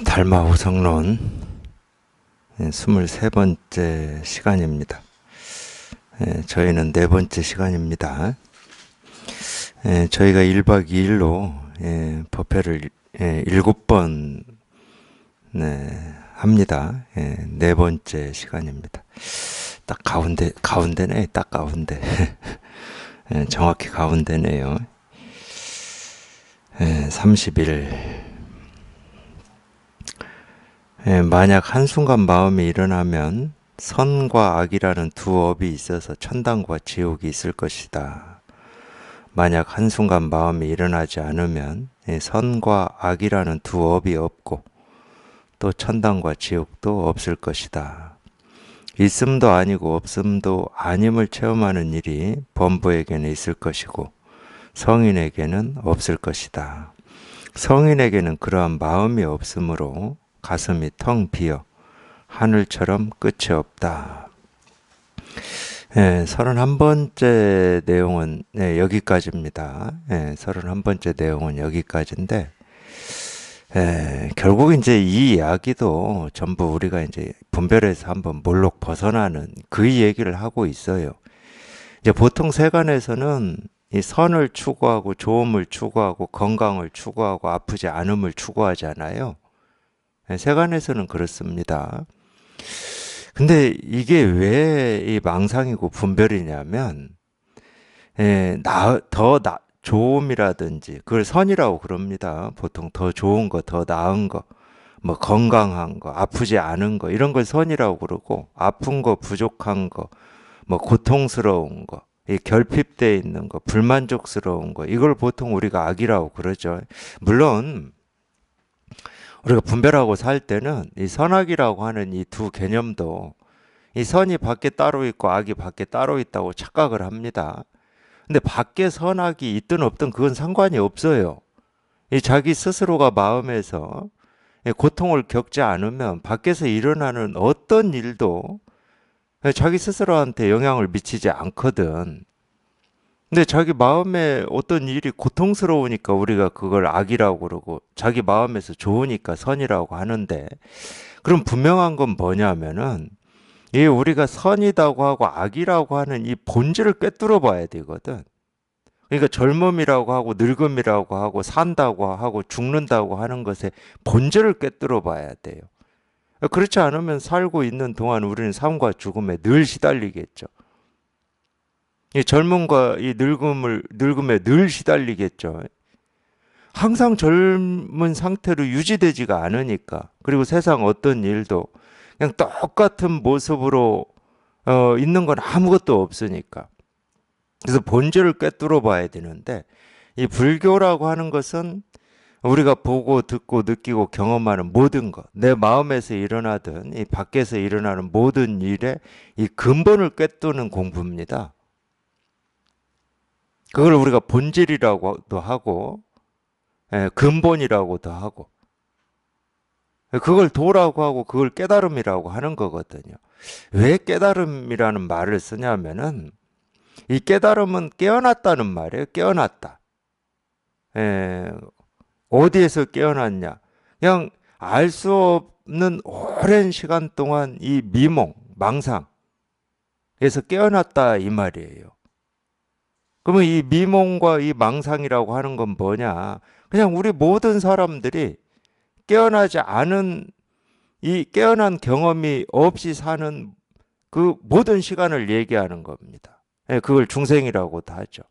달마호성론 23번째 시간입니다. 저희는 네 번째 시간입니다. 저희가 1박 2일로 법회를 7번 합니다. 네 번째 시간입니다. 딱 가운데네, 딱 가운데. 정확히 가운데네요. 30일. 만약 한순간 마음이 일어나면 선과 악이라는 두 업이 있어서 천당과 지옥이 있을 것이다. 만약 한순간 마음이 일어나지 않으면 선과 악이라는 두 업이 없고 또 천당과 지옥도 없을 것이다. 있음도 아니고 없음도 아님을 체험하는 일이 범부에게는 있을 것이고 성인에게는 없을 것이다. 성인에게는 그러한 마음이 없으므로 가슴이 텅 비어 하늘처럼 끝이 없다. 31번째 내용은 여기까지입니다. 31번째 내용은 여기까지인데, 결국 이제 이 이야기도 전부 우리가 이제 분별에서 한번 몰록 벗어나는 그 얘기를 하고 있어요. 이제 보통 세간에서는 이 선을 추구하고 좋음을 추구하고 건강을 추구하고 아프지 않음을 추구하잖아요. 세간에서는 그렇습니다. 근데 이게 왜 이 망상이고 분별이냐면, 좋음이라든지, 그걸 선이라고 그럽니다. 보통 더 좋은 거, 더 나은 거, 뭐 건강한 거, 아프지 않은 거, 이런 걸 선이라고 그러고, 아픈 거, 부족한 거, 뭐 고통스러운 거, 이 결핍되어 있는 거, 불만족스러운 거, 이걸 보통 우리가 악이라고 그러죠. 물론, 우리가 분별하고 살 때는 이 선악이라고 하는 이 두 개념도 이 선이 밖에 따로 있고 악이 밖에 따로 있다고 착각을 합니다. 근데 밖에 선악이 있든 없든 그건 상관이 없어요. 이 자기 스스로가 마음에서 고통을 겪지 않으면 밖에서 일어나는 어떤 일도 자기 스스로한테 영향을 미치지 않거든. 근데 자기 마음에 어떤 일이 고통스러우니까 우리가 그걸 악이라고 그러고 자기 마음에서 좋으니까 선이라고 하는데, 그럼 분명한 건 뭐냐면은 이 우리가 선이라고 하고 악이라고 하는 이 본질을 꿰뚫어 봐야 되거든. 그러니까 젊음이라고 하고 늙음이라고 하고 산다고 하고 죽는다고 하는 것의 본질을 꿰뚫어 봐야 돼요. 그렇지 않으면 살고 있는 동안 우리는 삶과 죽음에 늘 시달리겠죠. 이 젊음과 이 늙음에 늘 시달리겠죠. 항상 젊은 상태로 유지되지가 않으니까. 그리고 세상 어떤 일도 그냥 똑같은 모습으로 있는 건 아무것도 없으니까. 그래서 본질을 꿰뚫어 봐야 되는데, 이 불교라고 하는 것은 우리가 보고 듣고 느끼고 경험하는 모든 것, 내 마음에서 일어나든 이 밖에서 일어나는 모든 일에 이 근본을 꿰뚫는 공부입니다. 그걸 우리가 본질이라고도 하고, 근본이라고도 하고, 그걸 도라고 하고, 그걸 깨달음이라고 하는 거거든요. 왜 깨달음이라는 말을 쓰냐면은, 이 깨달음은 깨어났다는 말이에요. 깨어났다. 어디에서 깨어났냐? 그냥 알 수 없는 오랜 시간 동안 이 미몽, 망상에서 깨어났다 이 말이에요. 그러면 이 미몽과 이 망상이라고 하는 건 뭐냐? 그냥 우리 모든 사람들이 깨어나지 않은 이 깨어난 경험이 없이 사는 그 모든 시간을 얘기하는 겁니다. 그걸 중생이라고도 하죠.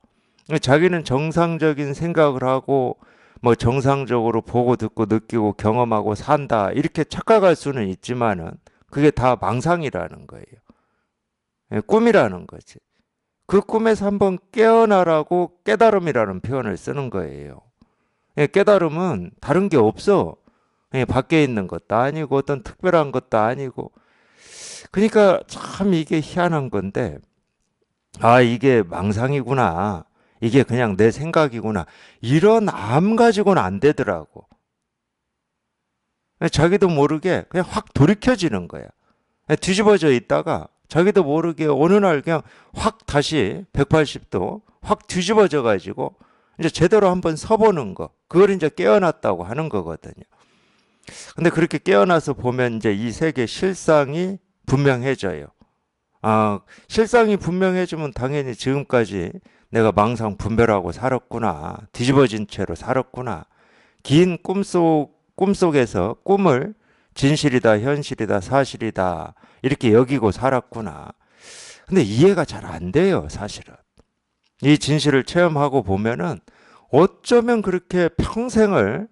자기는 정상적인 생각을 하고 뭐 정상적으로 보고 듣고 느끼고 경험하고 산다 이렇게 착각할 수는 있지만은 그게 다 망상이라는 거예요. 꿈이라는 거지. 그 꿈에서 한번 깨어나라고 깨달음이라는 표현을 쓰는 거예요. 깨달음은 다른 게 없어. 밖에 있는 것도 아니고 어떤 특별한 것도 아니고. 그러니까 참 이게 희한한 건데, 아, 이게 망상이구나. 이게 그냥 내 생각이구나. 이런 암 가지고는 안 되더라고. 자기도 모르게 그냥 확 돌이켜지는 거야. 뒤집어져 있다가 자기도 모르게 어느 날 그냥 확 다시 180도 확 뒤집어져 가지고 이제 제대로 한번 서보는 거. 그걸 이제 깨어났다고 하는 거거든요. 근데 그렇게 깨어나서 보면 이제 이 세계 실상이 분명해져요. 아, 실상이 분명해지면 당연히 지금까지 내가 망상 분별하고 살았구나. 뒤집어진 채로 살았구나. 긴 꿈속에서 꿈을 진실이다, 현실이다, 사실이다. 이렇게 여기고 살았구나. 근데 이해가 잘 안 돼요, 사실은. 이 진실을 체험하고 보면은 어쩌면 그렇게 평생을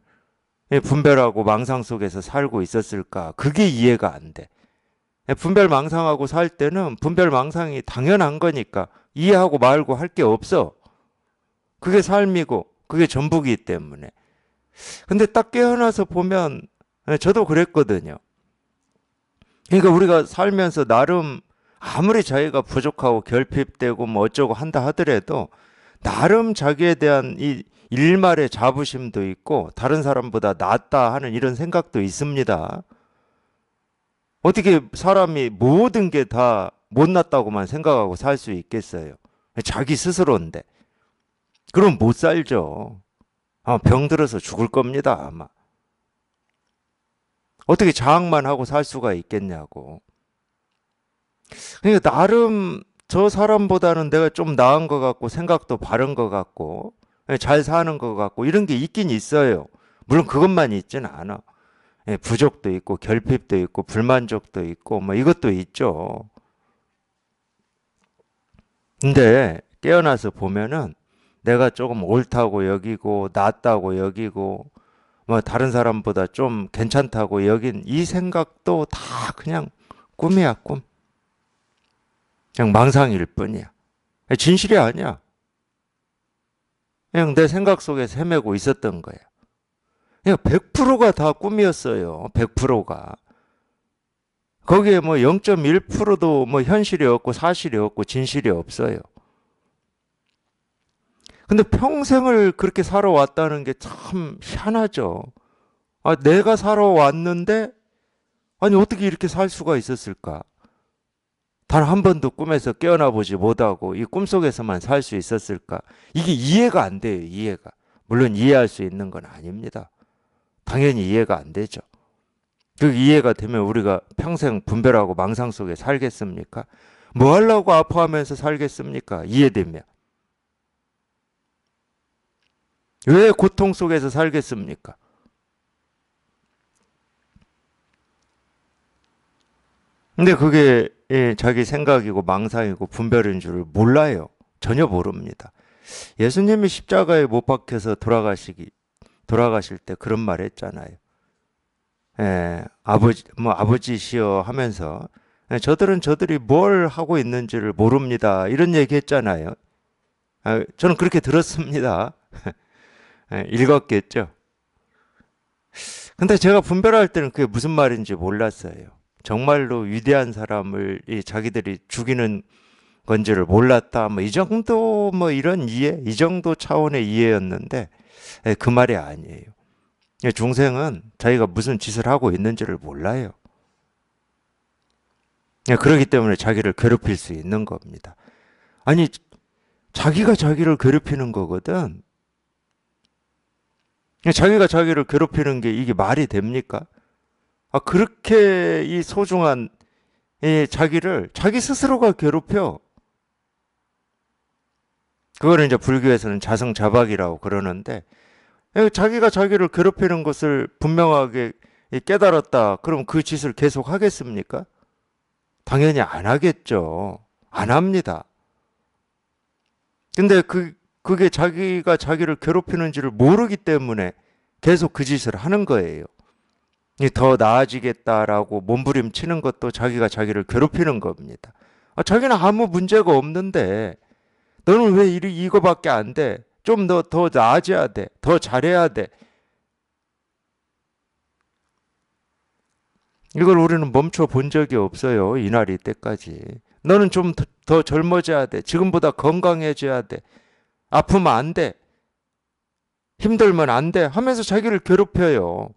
분별하고 망상 속에서 살고 있었을까? 그게 이해가 안 돼. 분별 망상하고 살 때는 분별 망상이 당연한 거니까 이해하고 말고 할 게 없어. 그게 삶이고 그게 전부기 때문에. 근데 딱 깨어나서 보면 저도 그랬거든요. 그러니까 우리가 살면서 나름 아무리 자기가 부족하고 결핍되고 뭐 어쩌고 한다 하더라도 나름 자기에 대한 이 일말의 자부심도 있고 다른 사람보다 낫다 하는 이런 생각도 있습니다. 어떻게 사람이 모든 게 다 못났다고만 생각하고 살 수 있겠어요? 자기 스스로인데. 그럼 못 살죠. 병 들어서 죽을 겁니다, 아마. 어떻게 자학만 하고 살 수가 있겠냐고. 그러니까 나름 저 사람보다는 내가 좀 나은 것 같고 생각도 바른 것 같고 잘 사는 것 같고 이런 게 있긴 있어요. 물론 그것만 있지는 않아. 부족도 있고 결핍도 있고 불만족도 있고 뭐 이것도 있죠. 근데 깨어나서 보면은 내가 조금 옳다고 여기고 낫다고 여기고 뭐 다른 사람보다 좀 괜찮다고 여긴 이 생각도 다 그냥 꿈이야, 꿈. 그냥 망상일 뿐이야. 진실이 아니야. 그냥 내 생각 속에서 헤매고 있었던 거야. 그냥 100%가 다 꿈이었어요. 100%가. 거기에 뭐 0.1%도 뭐 현실이 없고 사실이 없고 진실이 없어요. 근데 평생을 그렇게 살아왔다는 게 참 희한하죠. 내가 살아왔는데, 아니, 어떻게 이렇게 살 수가 있었을까? 단 한 번도 꿈에서 깨어나 보지 못하고 이 꿈속에서만 살 수 있었을까? 이게 이해가 안 돼요, 이해가. 물론 이해할 수 있는 건 아닙니다. 당연히 이해가 안 되죠. 그 이해가 되면 우리가 평생 분별하고 망상 속에 살겠습니까? 뭐 하려고 아파하면서 살겠습니까? 이해되면. 왜 고통 속에서 살겠습니까? 근데 그게 자기 생각이고 망상이고 분별인 줄 몰라요. 전혀 모릅니다. 예수님이 십자가에 못 박혀서 돌아가실 때 그런 말 했잖아요. 아버지시여 하면서 저들은 저들이 뭘 하고 있는지를 모릅니다. 이런 얘기 했잖아요. 저는 그렇게 들었습니다. 읽었겠죠. 근데 제가 분별할 때는 그게 무슨 말인지 몰랐어요. 정말로 위대한 사람을 자기들이 죽이는 건지를 몰랐다. 뭐 이 정도 뭐 이런 이해, 이 정도 차원의 이해였는데 그 말이 아니에요. 중생은 자기가 무슨 짓을 하고 있는지를 몰라요. 그렇기 때문에 자기를 괴롭힐 수 있는 겁니다. 아니, 자기가 자기를 괴롭히는 거거든. 자기가 자기를 괴롭히는 게 이게 말이 됩니까? 그렇게 이 소중한 이 자기를 자기 스스로가 괴롭혀. 그거를 이제 불교에서는 자성자박이라고 그러는데 자기가 자기를 괴롭히는 것을 분명하게 깨달았다. 그럼 그 짓을 계속 하겠습니까? 당연히 안 하겠죠. 안 합니다. 근데 그게 자기가 자기를 괴롭히는지를 모르기 때문에 계속 그 짓을 하는 거예요. 더 나아지겠다라고 몸부림치는 것도 자기가 자기를 괴롭히는 겁니다. 자기는 아무 문제가 없는데 너는 왜 이거밖에 안 돼? 좀 더 나아져야 돼. 더 잘해야 돼. 이걸 우리는 멈춰 본 적이 없어요. 이날이 때까지. 너는 좀 더 젊어져야 돼. 지금보다 건강해져야 돼. 아프면 안 돼. 힘들면 안 돼. 하면서 자기를 괴롭혀요.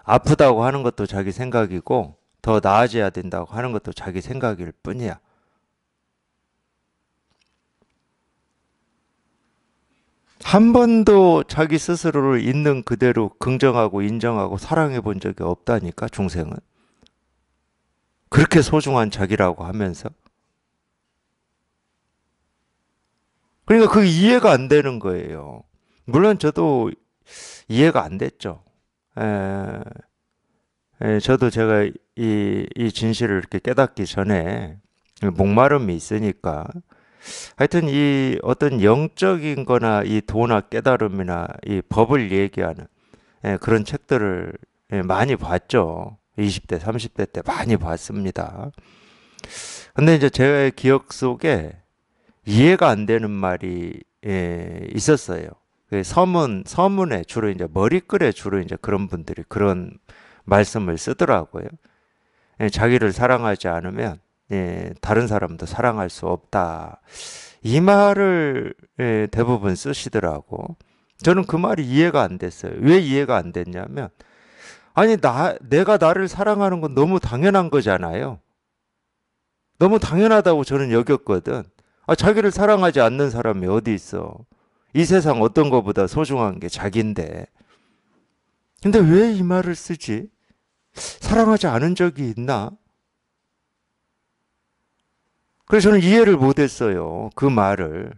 아프다고 하는 것도 자기 생각이고 더 나아져야 된다고 하는 것도 자기 생각일 뿐이야. 한 번도 자기 스스로를 있는 그대로 긍정하고 인정하고 사랑해 본 적이 없다니까, 중생은. 그렇게 소중한 자기라고 하면서. 그러니까 그게 이해가 안 되는 거예요. 물론 저도 이해가 안 됐죠. 에, 저도 제가 이 진실을 이렇게 깨닫기 전에 목마름이 있으니까 하여튼 이 어떤 영적인 거나 이 도나 깨달음이나 이 법을 얘기하는 그런 책들을 많이 봤죠. 20대, 30대 때 많이 봤습니다. 근데 이제 제 기억 속에 이해가 안 되는 말이 있었어요. 그 서문에 주로 이제 머리글에 주로 이제 그런 분들이 그런 말씀을 쓰더라고요. 자기를 사랑하지 않으면 다른 사람도 사랑할 수 없다. 이 말을 대부분 쓰시더라고. 저는 그 말이 이해가 안 됐어요. 왜 이해가 안 됐냐면, 아니, 내가 나를 사랑하는 건 너무 당연한 거잖아요. 너무 당연하다고 저는 여겼거든. 아, 자기를 사랑하지 않는 사람이 어디 있어. 이 세상 어떤 것보다 소중한 게 자기인데. 근데 왜 이 말을 쓰지? 사랑하지 않은 적이 있나? 그래서 저는 이해를 못했어요. 그 말을.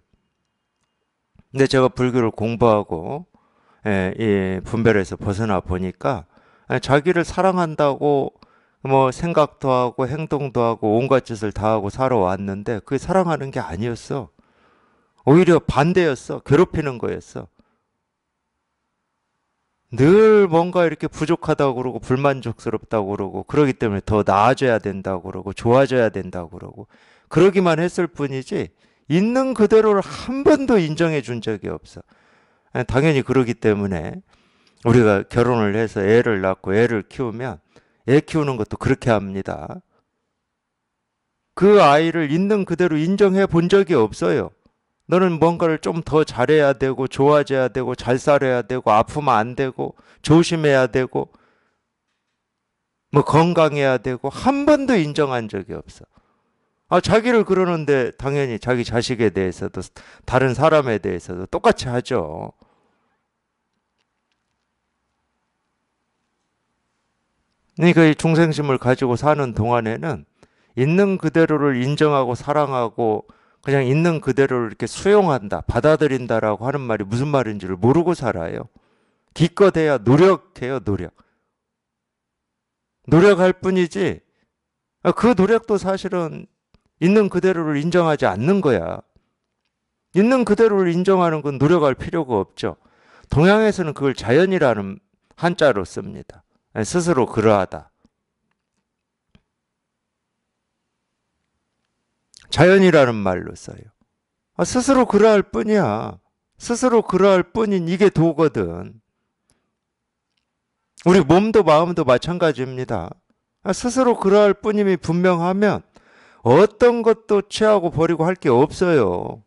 근데 제가 불교를 공부하고 이 분별에서 벗어나 보니까 자기를 사랑한다고 뭐 생각도 하고 행동도 하고 온갖 짓을 다 하고 살아왔는데 그게 사랑하는 게 아니었어. 오히려 반대였어. 괴롭히는 거였어. 늘 뭔가 이렇게 부족하다고 그러고 불만족스럽다고 그러고 그러기 때문에 더 나아져야 된다고 그러고 좋아져야 된다고 그러고 그러기만 했을 뿐이지 있는 그대로를 한 번도 인정해 준 적이 없어. 당연히 그러기 때문에 우리가 결혼을 해서 애를 낳고 애를 키우면 애 키우는 것도 그렇게 합니다. 그 아이를 있는 그대로 인정해 본 적이 없어요. 너는 뭔가를 좀 더 잘해야 되고 좋아져야 되고 잘 살아야 되고 아프면 안 되고 조심해야 되고 뭐 건강해야 되고 한 번도 인정한 적이 없어. 아, 자기를 그러는데 당연히 자기 자식에 대해서도 다른 사람에 대해서도 똑같이 하죠. 그러니까 이 중생심을 가지고 사는 동안에는 있는 그대로를 인정하고 사랑하고 그냥 있는 그대로를 이렇게 수용한다, 받아들인다라고 하는 말이 무슨 말인지를 모르고 살아요. 기껏해야 노력해요, 노력. 노력할 뿐이지, 그 노력도 사실은 있는 그대로를 인정하지 않는 거야. 있는 그대로를 인정하는 건 노력할 필요가 없죠. 동양에서는 그걸 자연이라는 한자로 씁니다. 스스로 그러하다. 자연이라는 말로 써요. 스스로 그러할 뿐이야. 스스로 그러할 뿐인 이게 도거든. 우리 몸도 마음도 마찬가지입니다. 스스로 그러할 뿐임이 분명하면 어떤 것도 취하고 버리고 할 게 없어요.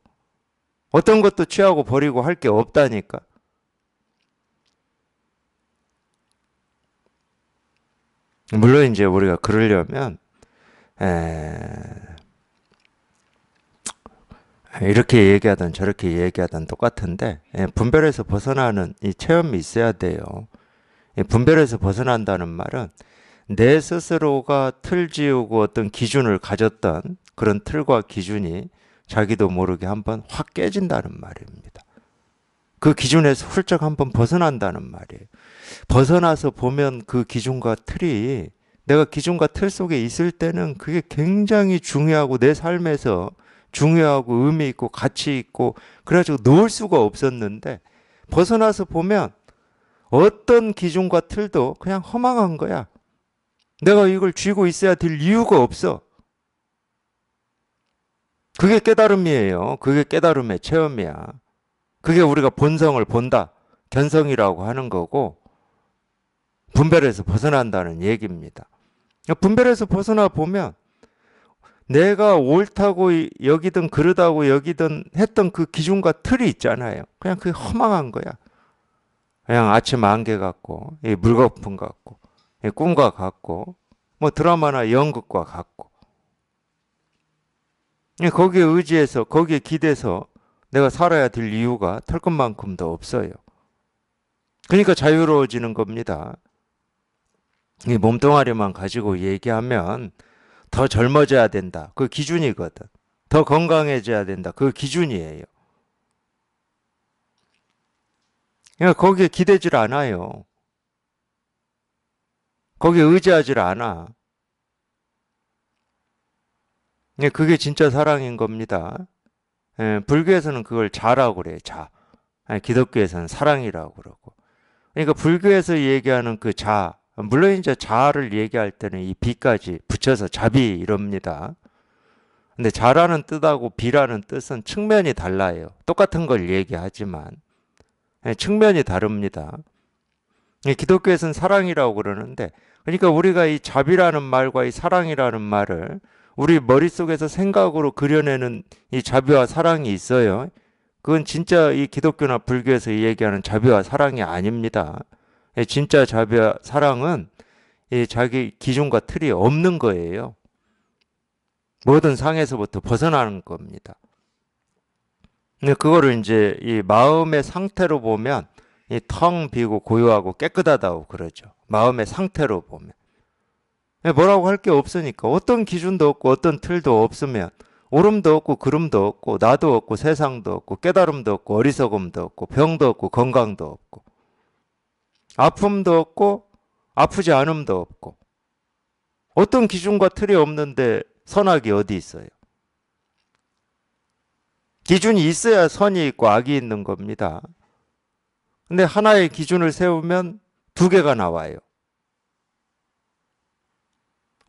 어떤 것도 취하고 버리고 할 게 없다니까. 물론 이제 우리가 그러려면 이렇게 얘기하든 저렇게 얘기하든 똑같은데 분별에서 벗어나는 이 체험이 있어야 돼요. 분별에서 벗어난다는 말은 내 스스로가 틀 지우고 어떤 기준을 가졌던 그런 틀과 기준이 자기도 모르게 한번 확 깨진다는 말입니다. 그 기준에서 훌쩍 한번 벗어난다는 말이에요. 벗어나서 보면 그 기준과 틀이 내가 기준과 틀 속에 있을 때는 그게 굉장히 중요하고 내 삶에서 중요하고 의미 있고 가치 있고 그래가지고 놓을 수가 없었는데 벗어나서 보면 어떤 기준과 틀도 그냥 허망한 거야. 내가 이걸 쥐고 있어야 될 이유가 없어. 그게 깨달음이에요. 그게 깨달음의 체험이야. 그게 우리가 본성을 본다. 견성이라고 하는 거고 분별에서 벗어난다는 얘기입니다. 분별에서 벗어나 보면 내가 옳다고 여기든 그르다고 여기든 했던 그 기준과 틀이 있잖아요. 그냥 그게 허망한 거야. 그냥 아침 안개 같고 물거품 같고 꿈과 같고 뭐 드라마나 연극과 같고 거기에 의지해서 거기에 기대서 내가 살아야 될 이유가 털끝만큼도 없어요. 그러니까 자유로워지는 겁니다. 이 몸뚱아리만 가지고 얘기하면 더 젊어져야 된다. 그 기준이거든. 더 건강해져야 된다. 그 기준이에요. 그러니까 거기에 기대질 않아요. 거기에 의지하질 않아. 그게 진짜 사랑인 겁니다. 불교에서는 그걸 자라고 그래요. 자. 기독교에서는 사랑이라고 그러고. 그러니까 불교에서 얘기하는 그 자, 물론 이제 자를 얘기할 때는 이 비까지 붙여서 자비 이럽니다. 근데 자라는 뜻하고 비라는 뜻은 측면이 달라요. 똑같은 걸 얘기하지만 측면이 다릅니다. 기독교에서는 사랑이라고 그러는데, 그러니까 우리가 이 자비라는 말과 이 사랑이라는 말을 우리 머릿속에서 생각으로 그려내는 이 자비와 사랑이 있어요. 그건 진짜 이 기독교나 불교에서 얘기하는 자비와 사랑이 아닙니다. 진짜 자비와 사랑은 이 자기 기준과 틀이 없는 거예요. 모든 상에서부터 벗어나는 겁니다. 근데 그거를 이제 이 마음의 상태로 보면 이 텅 비고 고요하고 깨끗하다고 그러죠. 마음의 상태로 보면. 뭐라고 할 게 없으니까 어떤 기준도 없고 어떤 틀도 없으면 옳음도 없고 그름도 없고 나도 없고 세상도 없고 깨달음도 없고 어리석음도 없고 병도 없고 건강도 없고 아픔도 없고 아프지 않음도 없고 어떤 기준과 틀이 없는데 선악이 어디 있어요? 기준이 있어야 선이 있고 악이 있는 겁니다. 근데 하나의 기준을 세우면 두 개가 나와요.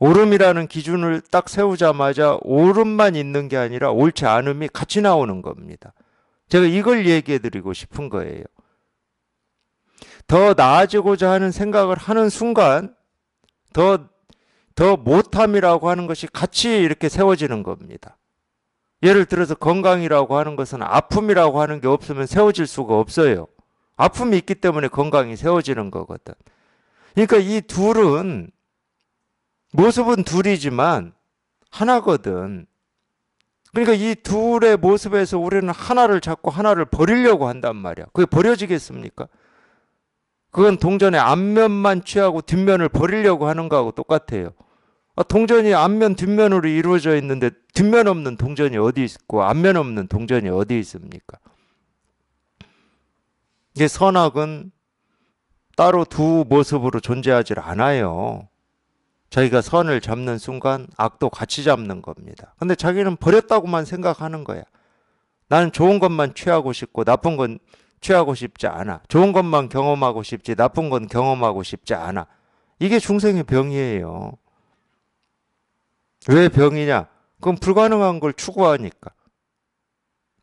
옳음이라는 기준을 딱 세우자마자 옳음만 있는 게 아니라 옳지 않음이 같이 나오는 겁니다. 제가 이걸 얘기해 드리고 싶은 거예요. 더 나아지고자 하는 생각을 하는 순간 더 못함이라고 하는 것이 같이 이렇게 세워지는 겁니다. 예를 들어서 건강이라고 하는 것은 아픔이라고 하는 게 없으면 세워질 수가 없어요. 아픔이 있기 때문에 건강이 세워지는 거거든. 그러니까 이 둘은 모습은 둘이지만 하나거든. 그러니까 이 둘의 모습에서 우리는 하나를 잡고 하나를 버리려고 한단 말이야. 그게 버려지겠습니까? 그건 동전의 앞면만 취하고 뒷면을 버리려고 하는 거하고 똑같아요. 동전이 앞면 뒷면으로 이루어져 있는데 뒷면 없는 동전이 어디 있고 앞면 없는 동전이 어디 있습니까? 이게 선악은 따로 두 모습으로 존재하지 않아요. 자기가 선을 잡는 순간 악도 같이 잡는 겁니다. 근데 자기는 버렸다고만 생각하는 거야. 나는 좋은 것만 취하고 싶고 나쁜 건 취하고 싶지 않아. 좋은 것만 경험하고 싶지 나쁜 건 경험하고 싶지 않아. 이게 중생의 병이에요. 왜 병이냐? 그건 불가능한 걸 추구하니까.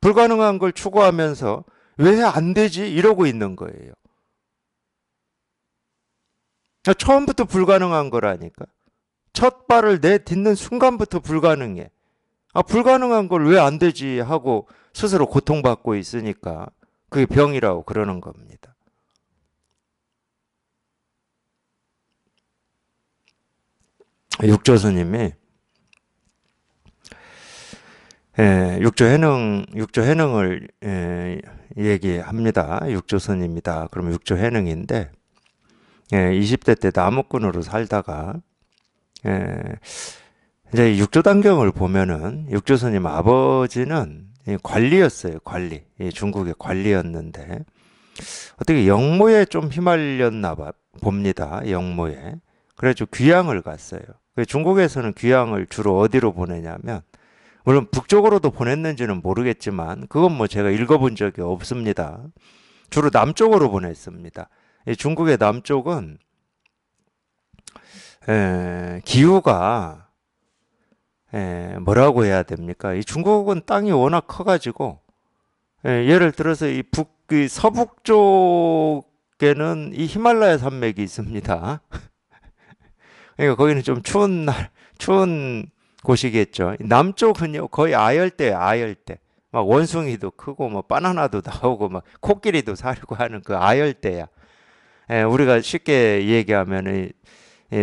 불가능한 걸 추구하면서 왜 안 되지? 이러고 있는 거예요. 처음부터 불가능한 거라니까. 첫 발을 내딛는 순간부터 불가능해. 불가능한 걸 왜 안 되지 하고 스스로 고통받고 있으니까 그게 병이라고 그러는 겁니다. 육조스님이 육조해능을 얘기합니다. 육조선입니다. 그러면 육조해능인데 20대 때 나무꾼으로 살다가 이제 육조단경을 보면은 육조선님 아버지는 관리였어요. 관리. 중국의 관리였는데 어떻게 영모에 좀 휘말렸나 봅니다. 영모에. 그래서 귀향을 갔어요. 중국에서는 귀향을 주로 어디로 보내냐면 물론 북쪽으로도 보냈는지는 모르겠지만 그건 뭐 제가 읽어본 적이 없습니다. 주로 남쪽으로 보냈습니다. 중국의 남쪽은 기후가 뭐라고 해야 됩니까? 이 중국은 땅이 워낙 커가지고 예를 들어서 이 서북 쪽에는 이 히말라야 산맥이 있습니다. 그러니까 거기는 좀 추운 곳이겠죠. 남쪽은요 거의 아열대. 막 원숭이도 크고 뭐 바나나도 나오고 막 코끼리도 살고 하는 그 아열대야. 우리가 쉽게 얘기하면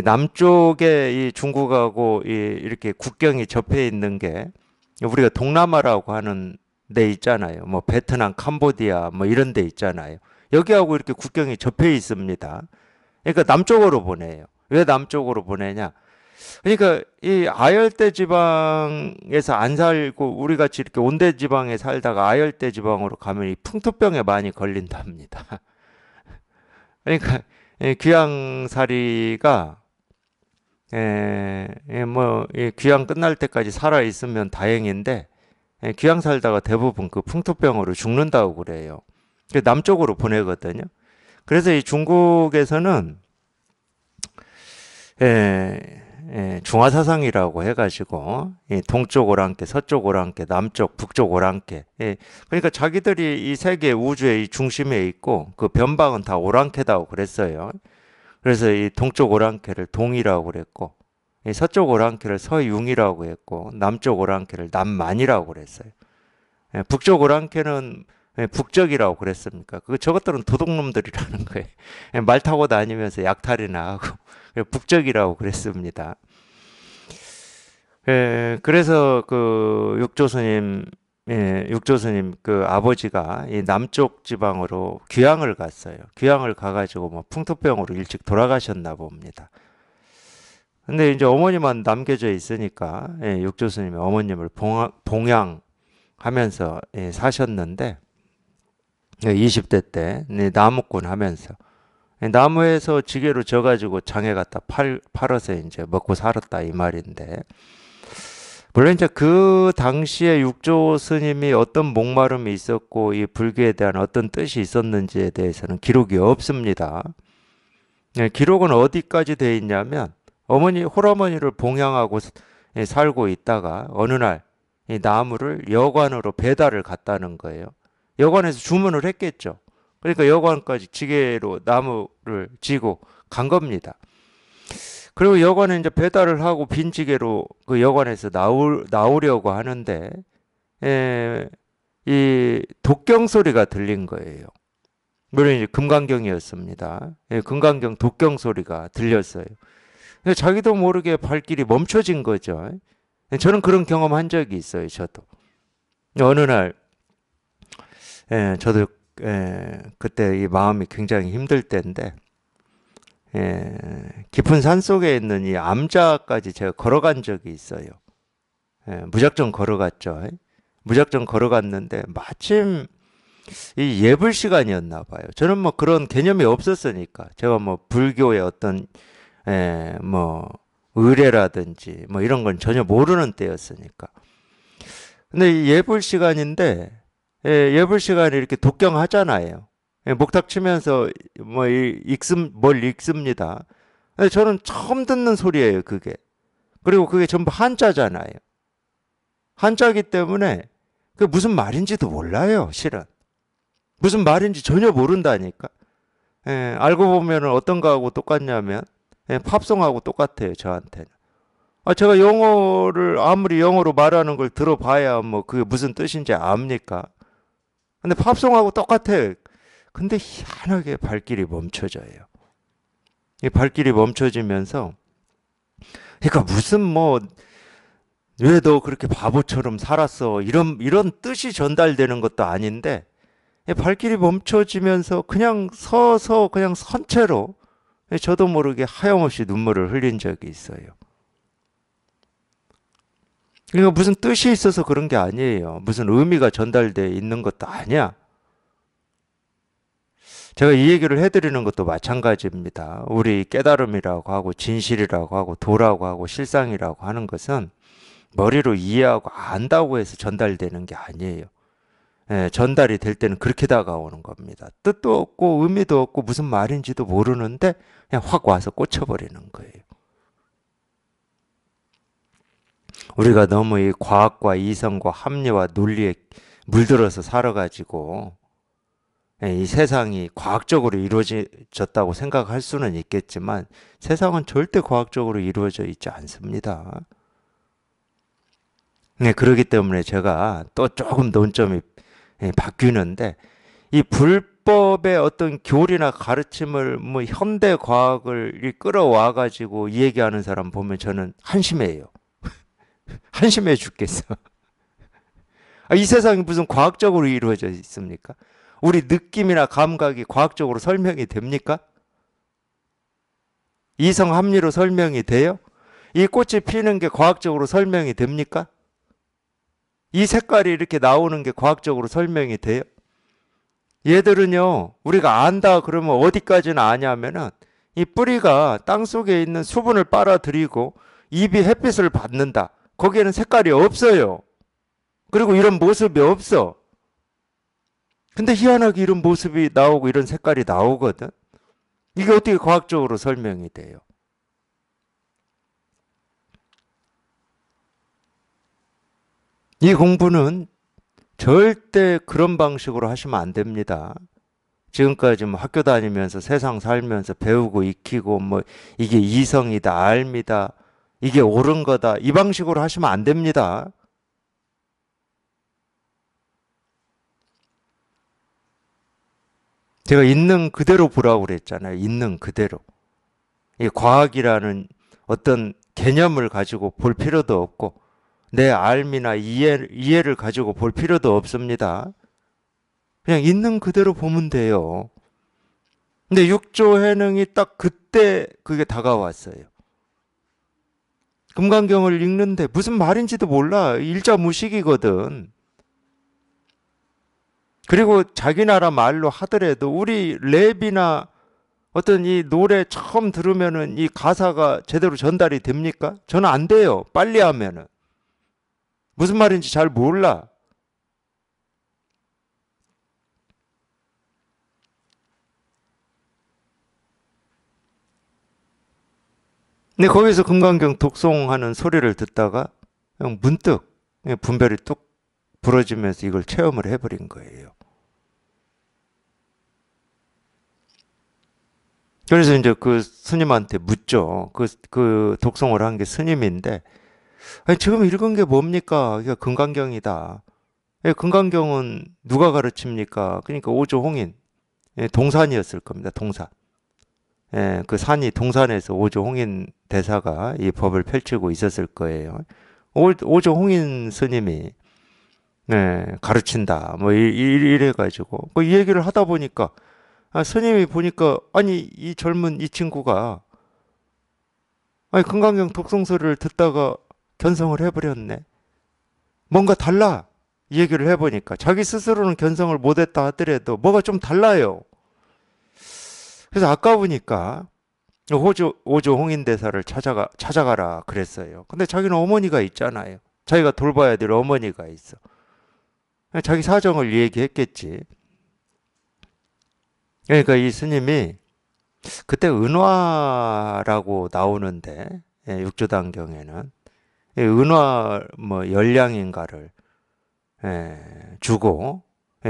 남쪽에 이 중국하고 이렇게 국경이 접해 있는 게 우리가 동남아라고 하는 데 있잖아요. 뭐 베트남, 캄보디아 뭐 이런 데 있잖아요. 여기하고 이렇게 국경이 접해 있습니다. 그러니까 남쪽으로 보내요. 왜 남쪽으로 보내냐? 그러니까 이 아열대 지방에서 안 살고 우리 같이 이렇게 온대 지방에 살다가 아열대 지방으로 가면 이 풍토병에 많이 걸린답니다. 그러니까 이 귀향살이가 이 귀향 끝날 때까지 살아 있으면 다행인데 귀향 살다가 대부분 그 풍토병으로 죽는다고 그래요. 남쪽으로 보내거든요. 그래서 이 중국에서는 중화사상이라고 해가지고 동쪽 오랑캐, 서쪽 오랑캐, 남쪽, 북쪽 오랑캐. 그러니까 자기들이 이 세계 우주의 이 중심에 있고 그 변방은 다 오랑캐다고 그랬어요. 그래서 이 동쪽 오랑캐를 동이라고 그랬고 이 서쪽 오랑캐를 서융이라고 했고 남쪽 오랑캐를 남만이라고 그랬어요. 북쪽 오랑캐는 북적이라고 그랬습니까? 저것들은 도둑놈들이라는 거예요. 말 타고 다니면서 약탈이나 하고 북적이라고 그랬습니다. 그래서 그 육조스님 그 아버지가 이 남쪽 지방으로 귀향을 갔어요. 귀향을 가가지고 뭐 풍토병으로 일찍 돌아가셨나 봅니다. 근데 이제 어머니만 남겨져 있으니까 육조스님이 어머님을 봉양하면서 사셨는데 20대 때 나무꾼 하면서 나무에서 지게로 져가지고 장에 갖다 팔아서 이제 먹고 살았다 이 말인데 물론 이제 그 당시에 육조 스님이 어떤 목마름이 있었고 이 불교에 대한 어떤 뜻이 있었는지에 대해서는 기록이 없습니다. 기록은 어디까지 돼 있냐면 홀어머니를 봉양하고 살고 있다가 어느 날 이 나무를 여관으로 배달을 갔다는 거예요. 여관에서 주문을 했겠죠. 그러니까 여관까지 지게로 나무를 지고 간 겁니다. 그리고 여관에 이제 배달을 하고 빈 지게로 그 여관에서 나오려고 하는데 이 독경 소리가 들린 거예요. 물론 이제 금강경이었습니다. 금강경 독경 소리가 들렸어요. 자기도 모르게 발길이 멈춰진 거죠. 저는 그런 경험한 적이 있어요. 저도 어느 날 저도 그때 이 마음이 굉장히 힘들 때인데 깊은 산 속에 있는 이 암자까지 제가 걸어간 적이 있어요. 무작정 걸어갔죠. 무작정 걸어갔는데 마침 이 예불 시간이었나 봐요. 저는 뭐 그런 개념이 없었으니까 제가 뭐 불교의 어떤 뭐 의례라든지 뭐 이런 건 전혀 모르는 때였으니까. 근데 이 예불 시간인데 예불 시간에 이렇게 독경하잖아요. 목탁 치면서 뭘 읽습니다. 근데 저는 처음 듣는 소리예요, 그게. 그리고 그게 전부 한자잖아요. 한자기 때문에 그게 무슨 말인지도 몰라요, 실은. 무슨 말인지 전혀 모른다니까. 알고 보면 어떤 거하고 똑같냐면 팝송하고 똑같아요, 저한테는. 제가 영어를 아무리 영어로 말하는 걸 들어봐야 뭐 그게 무슨 뜻인지 압니까? 근데 팝송하고 똑같아요. 근데 희한하게 발길이 멈춰져요. 이 발길이 멈춰지면서 그러니까 무슨 뭐 왜 너 그렇게 바보처럼 살았어 이런 뜻이 전달되는 것도 아닌데 발길이 멈춰지면서 그냥 서서 그냥 선 채로 저도 모르게 하염없이 눈물을 흘린 적이 있어요. 그러니까 무슨 뜻이 있어서 그런 게 아니에요. 무슨 의미가 전달되어 있는 것도 아니야. 제가 이 얘기를 해드리는 것도 마찬가지입니다. 우리 깨달음이라고 하고 진실이라고 하고 도라고 하고 실상이라고 하는 것은 머리로 이해하고 안다고 해서 전달되는 게 아니에요. 전달이 될 때는 그렇게 다가오는 겁니다. 뜻도 없고 의미도 없고 무슨 말인지도 모르는데 그냥 확 와서 꽂혀버리는 거예요. 우리가 너무 이 과학과 이성과 합리와 논리에 물들어서 살아가지고 이 세상이 과학적으로 이루어졌다고 생각할 수는 있겠지만 세상은 절대 과학적으로 이루어져 있지 않습니다. 그렇기 때문에 제가 또 조금 논점이 바뀌는데 이 불법의 어떤 교리나 가르침을 뭐 현대 과학을 끌어와 가지고 얘기하는 사람 보면 저는 한심해요. 한심해 죽겠어. 이 세상이 무슨 과학적으로 이루어져 있습니까? 우리 느낌이나 감각이 과학적으로 설명이 됩니까? 이성 합리로 설명이 돼요? 이 꽃이 피는 게 과학적으로 설명이 됩니까? 이 색깔이 이렇게 나오는 게 과학적으로 설명이 돼요? 얘들은요, 우리가 안다 그러면 어디까지나 아냐면은 이 뿌리가 땅 속에 있는 수분을 빨아들이고 잎이 햇빛을 받는다. 거기에는 색깔이 없어요. 그리고 이런 모습이 없어. 근데 희한하게 이런 모습이 나오고 이런 색깔이 나오거든. 이게 어떻게 과학적으로 설명이 돼요? 이 공부는 절대 그런 방식으로 하시면 안 됩니다. 지금까지 뭐 학교 다니면서 세상 살면서 배우고 익히고 뭐 이게 이성이다, 알미다, 이게 옳은 거다. 이 방식으로 하시면 안 됩니다. 제가 있는 그대로 보라고 그랬잖아요. 있는 그대로. 이 과학이라는 어떤 개념을 가지고 볼 필요도 없고 내 알미나 이해를 가지고 볼 필요도 없습니다. 그냥 있는 그대로 보면 돼요. 근데 육조 해능이 딱 그때 그게 다가왔어요. 금강경을 읽는데 무슨 말인지도 몰라. 일자무식이거든. 그리고 자기 나라 말로 하더라도 우리 랩이나 어떤 이 노래 처음 들으면은 이 가사가 제대로 전달이 됩니까? 저는 안 돼요. 빨리 하면은. 무슨 말인지 잘 몰라. 근데 거기서 금강경 독송하는 소리를 듣다가 그냥 문득 분별이 뚝 부러지면서 이걸 체험을 해버린 거예요. 그래서 이제 그 스님한테 묻죠. 그 독송을 한 게 스님인데, 아니, 지금 읽은 게 뭡니까? 이게 금강경이다. 예, 금강경은 누가 가르칩니까? 그러니까 오조홍인, 예, 동산이었을 겁니다. 동산. 예, 그 산이 동산에서 오조홍인 대사가 이 법을 펼치고 있었을 거예요. 오조홍인 스님이 예, 가르친다. 뭐 이래가지고 이 얘기를 하다 보니까 스님이 보니까 아니 이 젊은 이 친구가 아니 금강경 독송소리를 듣다가 견성을 해버렸네. 뭔가 달라. 이 얘기를 해보니까 자기 스스로는 견성을 못했다 하더라도 뭐가 좀 달라요. 그래서 아까 보니까 오조 홍인대사를 찾아가라 그랬어요. 근데 자기는 어머니가 있잖아요. 자기가 돌봐야 될 어머니가 있어. 자기 사정을 얘기했겠지. 그러니까 이 스님이 그때 은화라고 나오는데 육조단경에는 은화 뭐 열량인가를 주고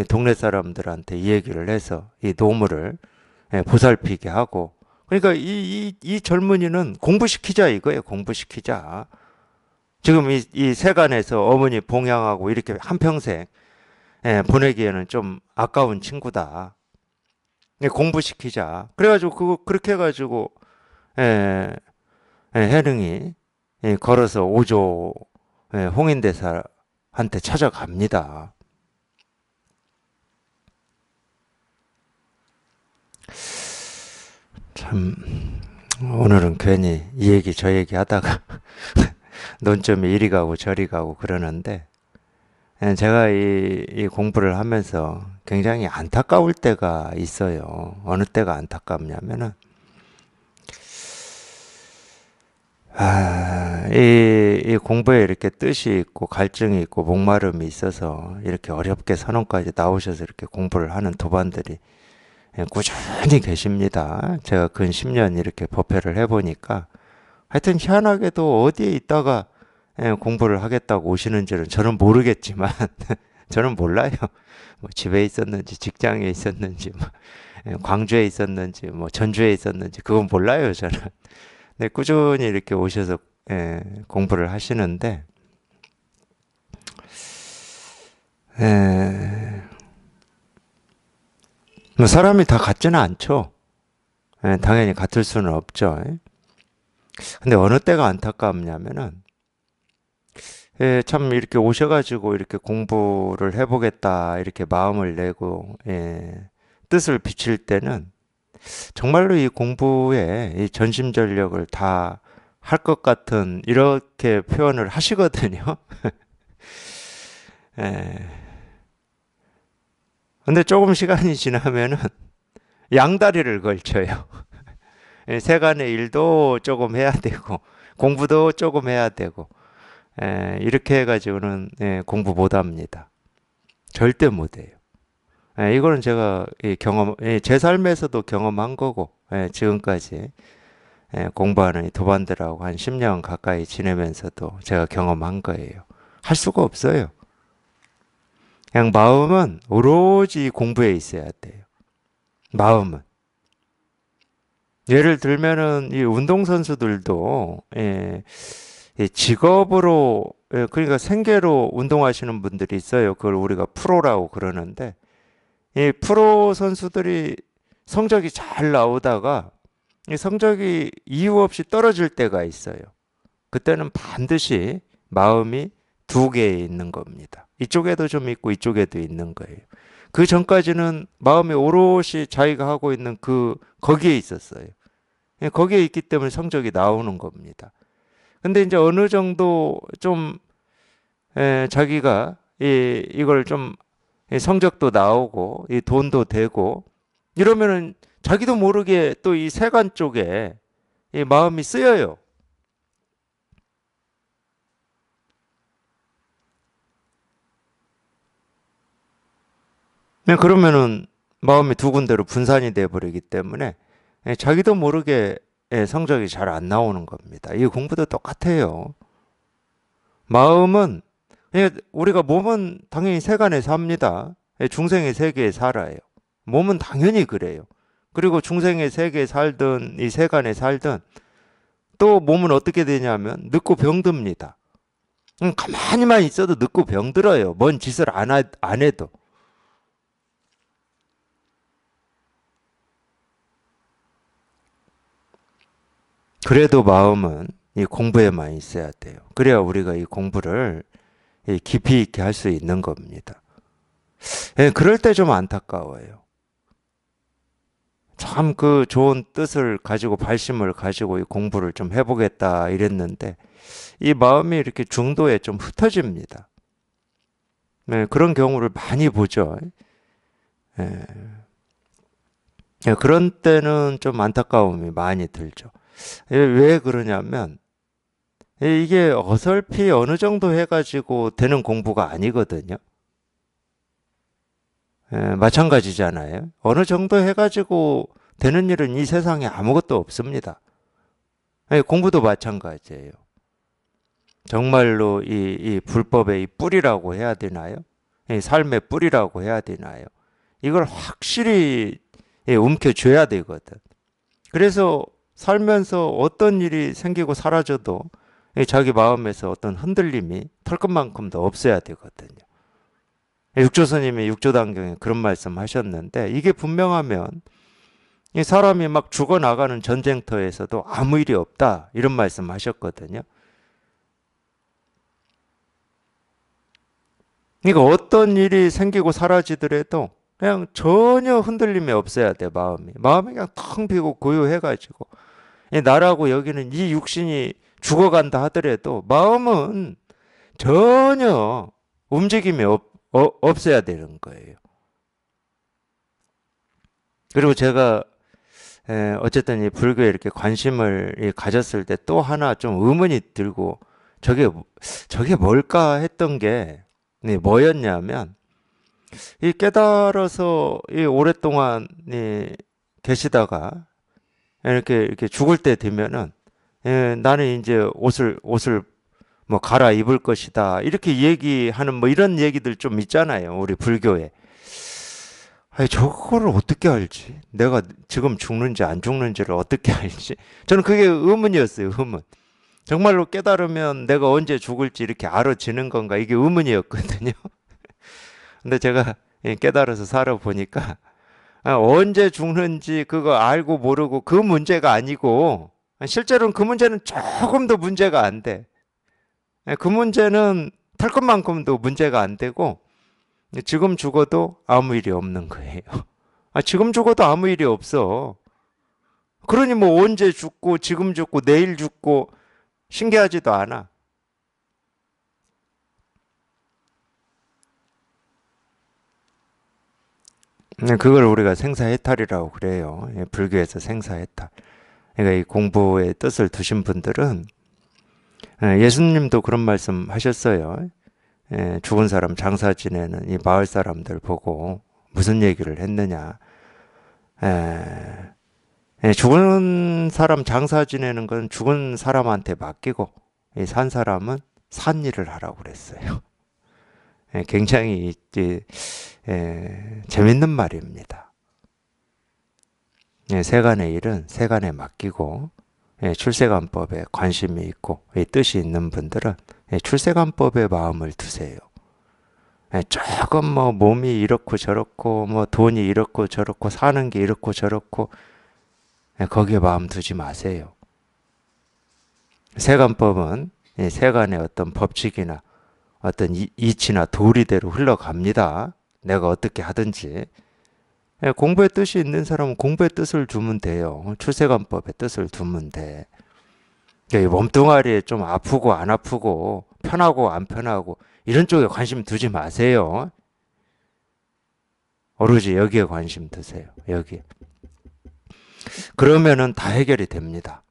동네 사람들한테 이 얘기를 해서 이 노무를 보살피게 하고 그러니까 이 젊은이는 공부시키자 이거예요. 공부시키자. 지금 이 세간에서 어머니 봉양하고 이렇게 한평생 보내기에는 좀 아까운 친구다. 공부시키자. 그래가지고 그렇게 해가지고 해능이 걸어서 오조 홍인대사한테 찾아갑니다. 참 오늘은 괜히 이 얘기 저 얘기 하다가 논점이 이리 가고 저리 가고 그러는데 제가 이 공부를 하면서 굉장히 안타까울 때가 있어요. 어느 때가 안타깝냐면은 이 공부에 이렇게 뜻이 있고 갈증이 있고 목마름이 있어서 이렇게 어렵게 선원까지 나오셔서 이렇게 공부를 하는 도반들이 꾸준히 계십니다. 제가 근 10년 이렇게 법회를 해보니까 하여튼 희한하게도 어디에 있다가 공부를 하겠다고 오시는지는 저는 모르겠지만 저는 몰라요. 뭐 집에 있었는지 직장에 있었는지 뭐 광주에 있었는지 뭐 전주에 있었는지 그건 몰라요 저는. 네, 꾸준히 이렇게 오셔서 공부를 하시는데 뭐 사람이 다 같지는 않죠. 당연히 같을 수는 없죠. 근데 어느 때가 안타깝냐면은 예, 참 이렇게 오셔가지고 이렇게 공부를 해보겠다 이렇게 마음을 내고 예, 뜻을 비칠 때는 정말로 이 공부에 이 전심전력을 다 할 것 같은 이렇게 표현을 하시거든요. 예. 근데 조금 시간이 지나면은 양다리를 걸쳐요. 예, 세간의 일도 조금 해야 되고 공부도 조금 해야 되고 예, 이렇게 해가지고는 예, 공부 못 합니다. 절대 못 해요. 예, 이거는 제가 이 경험, 예, 제 삶에서도 경험한 거고 예, 지금까지 예, 공부하는 이 도반들하고 한 10년 가까이 지내면서도 제가 경험한 거예요. 할 수가 없어요. 그냥 마음은 오로지 공부에 있어야 돼요. 마음은. 예를 들면은 이 운동선수들도 예, 이 직업으로 예, 그러니까 생계로 운동하시는 분들이 있어요. 그걸 우리가 프로라고 그러는데 이 프로 선수들이 성적이 잘 나오다가 이 성적이 이유 없이 떨어질 때가 있어요. 그때는 반드시 마음이 두 개에 있는 겁니다. 이쪽에도 좀 있고 이쪽에도 있는 거예요. 그 전까지는 마음이 오롯이 자기가 하고 있는 거기에 있었어요. 예, 거기에 있기 때문에 성적이 나오는 겁니다. 근데 이제 어느 정도 좀 자기가 이걸 좀 성적도 나오고 이 돈도 되고 이러면은 자기도 모르게 또 이 세간 쪽에 이 마음이 쓰여요. 그러면은 마음이 두 군데로 분산이 돼 버리기 때문에 자기도 모르게 성적이 잘 안 나오는 겁니다. 이 공부도 똑같아요. 마음은 우리가 몸은 당연히 세간에 삽니다. 중생의 세계에 살아요. 몸은 당연히 그래요. 그리고 중생의 세계에 살든 이 세간에 살든 또 몸은 어떻게 되냐면 늙고 병듭니다. 가만히만 있어도 늙고 병들어요. 뭔 짓을 안 해도. 그래도 마음은 이 공부에만 있어야 돼요. 그래야 우리가 이 공부를 깊이 있게 할 수 있는 겁니다. 예, 그럴 때 좀 안타까워요. 참 그 좋은 뜻을 가지고 발심을 가지고 이 공부를 좀 해보겠다 이랬는데 이 마음이 이렇게 중도에 좀 흩어집니다. 네, 그런 경우를 많이 보죠. 예, 예, 그런 때는 좀 안타까움이 많이 들죠. 예, 왜 그러냐면 이게 어설피 어느 정도 해가지고 되는 공부가 아니거든요. 예, 마찬가지잖아요. 어느 정도 해가지고 되는 일은 이 세상에 아무것도 없습니다. 예, 공부도 마찬가지예요. 정말로 이 불법의 이 뿌리라고 해야 되나요? 이 삶의 뿌리라고 해야 되나요? 이걸 확실히 움켜쥐어야 되거든. 그래서 살면서 어떤 일이 생기고 사라져도 자기 마음에서 어떤 흔들림이 털끝만큼도 없어야 되거든요. 육조스님이 육조단경에 그런 말씀 하셨는데 이게 분명하면 이 사람이 막 죽어나가는 전쟁터에서도 아무 일이 없다 이런 말씀 하셨거든요. 그러니까 어떤 일이 생기고 사라지더라도 그냥 전혀 흔들림이 없어야 돼 마음이. 마음이 그냥 텅 비고 고요해가지고 나라고 여기는 이 육신이 죽어간다 하더라도 마음은 전혀 움직임이 없어야 되는 거예요. 그리고 제가 어쨌든 이 불교에 이렇게 관심을 가졌을 때 또 하나 좀 의문이 들고 저게 저게 뭘까 했던 게 뭐였냐면 이 깨달아서 이 오랫동안 계시다가 이렇게 죽을 때 되면은 나는 이제 옷을 뭐 갈아입을 것이다 이렇게 얘기하는 뭐 이런 얘기들 좀 있잖아요 우리 불교에. 아니 저거를 어떻게 알지? 내가 지금 죽는지 안 죽는지를 어떻게 알지? 저는 그게 의문이었어요. 의문. 정말로 깨달으면 내가 언제 죽을지 이렇게 알아지는 건가 이게 의문이었거든요. 근데 제가 깨달아서 살아보니까 언제 죽는지 그거 알고 모르고 그 문제가 아니고 실제로는 그 문제는 조금 더 문제가 안 돼. 그 문제는 탈 것만큼도 문제가 안 되고 지금 죽어도 아무 일이 없는 거예요. 지금 죽어도 아무 일이 없어. 그러니 뭐 언제 죽고 지금 죽고 내일 죽고 신기하지도 않아. 그걸 우리가 생사해탈이라고 그래요. 불교에서 생사해탈. 그러니까 이 공부의 뜻을 두신 분들은 예수님도 그런 말씀 하셨어요. 죽은 사람 장사 지내는 이 마을 사람들 보고 무슨 얘기를 했느냐. 죽은 사람 장사 지내는 건 죽은 사람한테 맡기고 이 산 사람은 산 일을 하라고 그랬어요. 굉장히 재밌는 말입니다. 세간의 일은 세간에 맡기고 출세관법에 관심이 있고 뜻이 있는 분들은 출세관법에 마음을 두세요. 조금 뭐 몸이 이렇고 저렇고 뭐 돈이 이렇고 저렇고 사는 게 이렇고 저렇고 거기에 마음 두지 마세요. 세간법은 세간의 어떤 법칙이나 어떤 이치나 도리대로 흘러갑니다. 내가 어떻게 하든지. 공부의 뜻이 있는 사람은 공부의 뜻을 두면 돼요. 출세관법의 뜻을 두면 돼. 이 몸뚱아리에 좀 아프고 안 아프고 편하고 안 편하고 이런 쪽에 관심 두지 마세요. 오로지 여기에 관심 두세요. 여기. 그러면은 다 해결이 됩니다.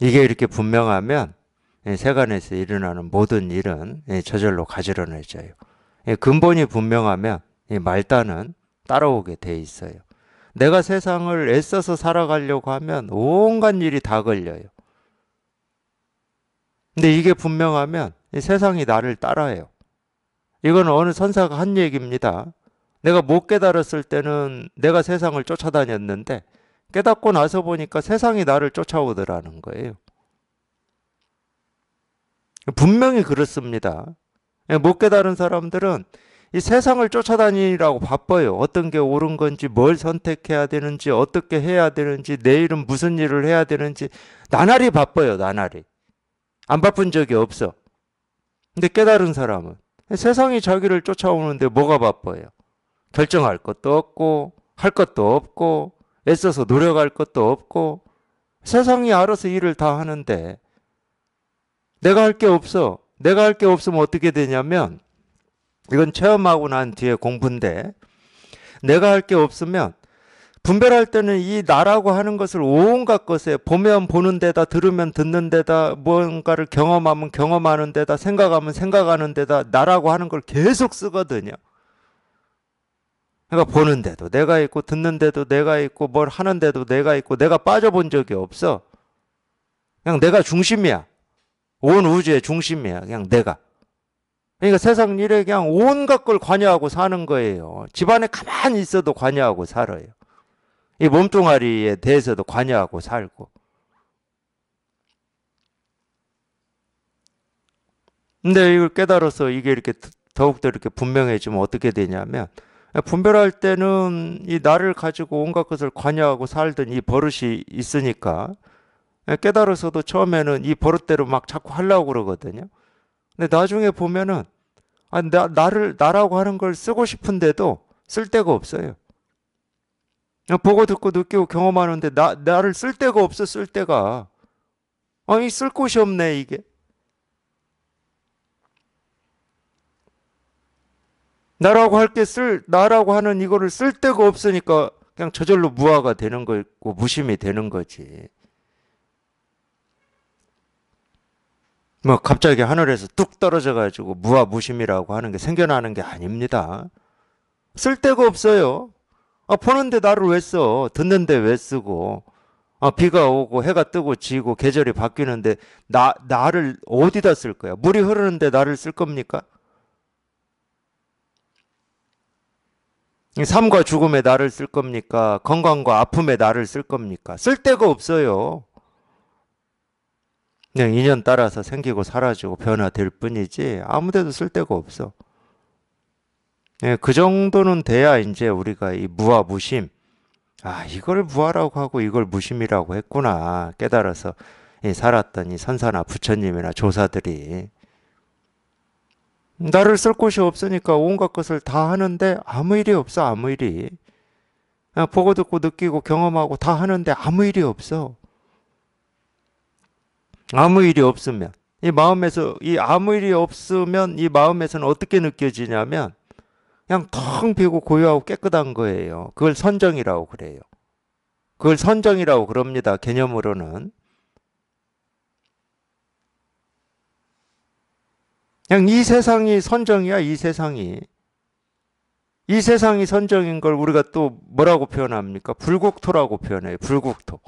이게 이렇게 분명하면 세간에서 일어나는 모든 일은 저절로 가지런해져요. 근본이 분명하면 말단은 따라오게 돼 있어요. 내가 세상을 애써서 살아가려고 하면 온갖 일이 다 걸려요. 근데 이게 분명하면 세상이 나를 따라해요. 이건 어느 선사가 한 얘기입니다. 내가 못 깨달았을 때는 내가 세상을 쫓아다녔는데 깨닫고 나서 보니까 세상이 나를 쫓아오더라는 거예요. 분명히 그렇습니다. 못 깨달은 사람들은 이 세상을 쫓아다니라고 바빠요. 어떤 게 옳은 건지, 뭘 선택해야 되는지, 어떻게 해야 되는지, 내일은 무슨 일을 해야 되는지 나날이 바빠요. 나날이. 안 바쁜 적이 없어. 근데 깨달은 사람은 세상이 자기를 쫓아오는데 뭐가 바빠요? 결정할 것도 없고 할 것도 없고 애써서 노력할 것도 없고 세상이 알아서 일을 다 하는데 내가 할 게 없어. 내가 할 게 없으면 어떻게 되냐면 이건 체험하고 난 뒤에 공부인데 내가 할 게 없으면 분별할 때는 이 나라고 하는 것을 온갖 것에 보면 보는 데다 들으면 듣는 데다 뭔가를 경험하면 경험하는 데다 생각하면 생각하는 데다 나라고 하는 걸 계속 쓰거든요. 그러니까 보는 데도 내가 있고 듣는 데도 내가 있고 뭘 하는 데도 내가 있고 내가 빠져본 적이 없어. 그냥 내가 중심이야. 온 우주의 중심이야. 그냥 내가. 그러니까 세상 일에 그냥 온갖 걸 관여하고 사는 거예요. 집안에 가만히 있어도 관여하고 살아요. 이 몸뚱아리에 대해서도 관여하고 살고. 근데 이걸 깨달아서 이게 이렇게 더욱더 이렇게 분명해지면 어떻게 되냐면 분별할 때는 이 나를 가지고 온갖 것을 관여하고 살던 이 버릇이 있으니까 깨달아서도 처음에는 이 버릇대로 막 자꾸 하려고 그러거든요. 근데 나중에 보면은 나라고 하는 걸 쓰고 싶은데도 쓸 데가 없어요. 보고 듣고 느끼고 경험하는데 나를 쓸 데가 없어. 쓸 데가. 아니 쓸 곳이 없네 이게. 나라고 하는 이거를 쓸 데가 없으니까 그냥 저절로 무아가 되는 거고 무심이 되는 거지. 뭐 갑자기 하늘에서 뚝 떨어져 가지고 무아 무심이라고 하는 게 생겨나는 게 아닙니다. 쓸 데가 없어요. 보는데 나를 왜 써? 듣는데 왜 쓰고? 비가 오고 해가 뜨고 지고 계절이 바뀌는데 나를 어디다 쓸 거야? 물이 흐르는데 나를 쓸 겁니까? 삶과 죽음에 나를 쓸 겁니까? 건강과 아픔에 나를 쓸 겁니까? 쓸 데가 없어요. 그냥 인연 따라서 생기고 사라지고 변화될 뿐이지 아무데도 쓸 데가 없어. 그 정도는 돼야 이제 우리가 이 무아 무심, 이걸 무아라고 하고 이걸 무심이라고 했구나 깨달아서 살았던 이 선사나 부처님이나 조사들이 나를 쓸 곳이 없으니까 온갖 것을 다 하는데 아무 일이 없어, 아무 일이. 그냥 보고 듣고 느끼고 경험하고 다 하는데 아무 일이 없어. 아무 일이 없으면. 이 마음에서, 이 아무 일이 없으면 이 마음에서는 어떻게 느껴지냐면 그냥 텅 비고 고요하고 깨끗한 거예요. 그걸 선정이라고 그래요. 그걸 선정이라고 그럽니다. 개념으로는. 그냥 이 세상이 선정이야, 이 세상이. 이 세상이 선정인 걸 우리가 또 뭐라고 표현합니까? 불국토라고 표현해요. 불국토.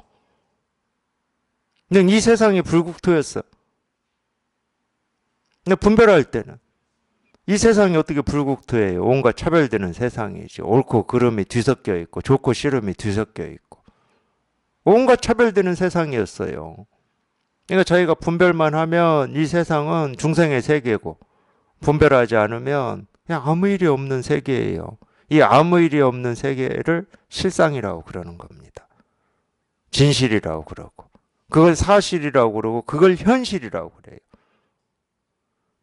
그냥 이 세상이 불국토였어. 근데 분별할 때는 이 세상이 어떻게 불국토예요? 온갖 차별되는 세상이지. 옳고 그름이 뒤섞여 있고 좋고 싫음이 뒤섞여 있고 온갖 차별되는 세상이었어요. 그러니까 저희가 분별만 하면 이 세상은 중생의 세계고 분별하지 않으면 그냥 아무 일이 없는 세계예요. 이 아무 일이 없는 세계를 실상이라고 그러는 겁니다. 진실이라고 그러고 그걸 사실이라고 그러고 그걸 현실이라고 그래요.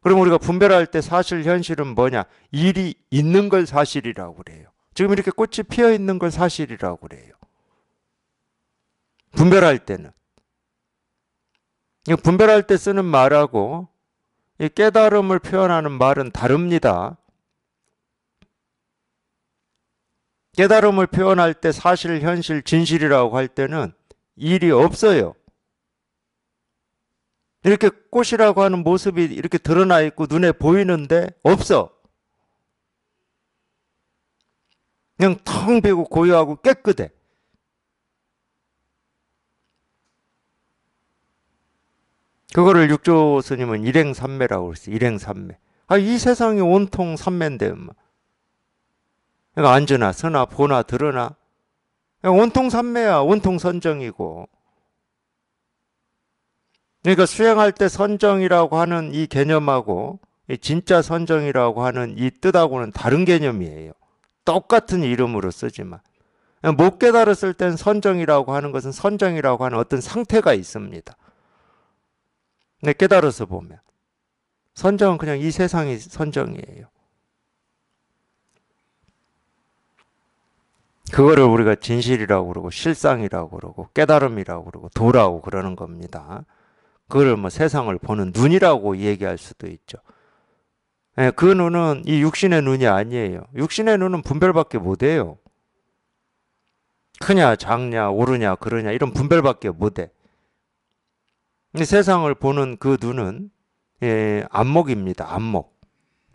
그럼 우리가 분별할 때 사실 현실은 뭐냐? 일이 있는 걸 사실이라고 그래요. 지금 이렇게 꽃이 피어 있는 걸 사실이라고 그래요. 분별할 때는. 분별할 때 쓰는 말하고 이 깨달음을 표현하는 말은 다릅니다. 깨달음을 표현할 때 사실, 현실, 진실이라고 할 때는 일이 없어요. 이렇게 꽃이라고 하는 모습이 이렇게 드러나 있고 눈에 보이는데 없어. 그냥 텅 비고 고요하고 깨끗해. 그거를 육조 스님은 일행삼매라고 그랬어요. 일행삼매. 이 세상이 온통 삼매인데 그러니까 앉으나 서나 보나 들으나 온통 삼매야. 온통 선정이고. 그러니까 수행할 때 선정이라고 하는 이 개념하고 진짜 선정이라고 하는 이 뜻하고는 다른 개념이에요. 똑같은 이름으로 쓰지만. 못 깨달았을 땐 선정이라고 하는 것은 선정이라고 하는 어떤 상태가 있습니다. 근데 깨달아서 보면 선정은 그냥 이 세상이 선정이에요. 그거를 우리가 진실이라고 그러고 실상이라고 그러고 깨달음이라고 그러고 도라고 그러는 겁니다. 그거를 뭐 세상을 보는 눈이라고 얘기할 수도 있죠. 그 눈은 이 육신의 눈이 아니에요. 육신의 눈은 분별밖에 못해요. 크냐 작냐 옳으냐 그러냐 이런 분별밖에 못해. 세상을 보는 그 눈은 안목입니다. 안목.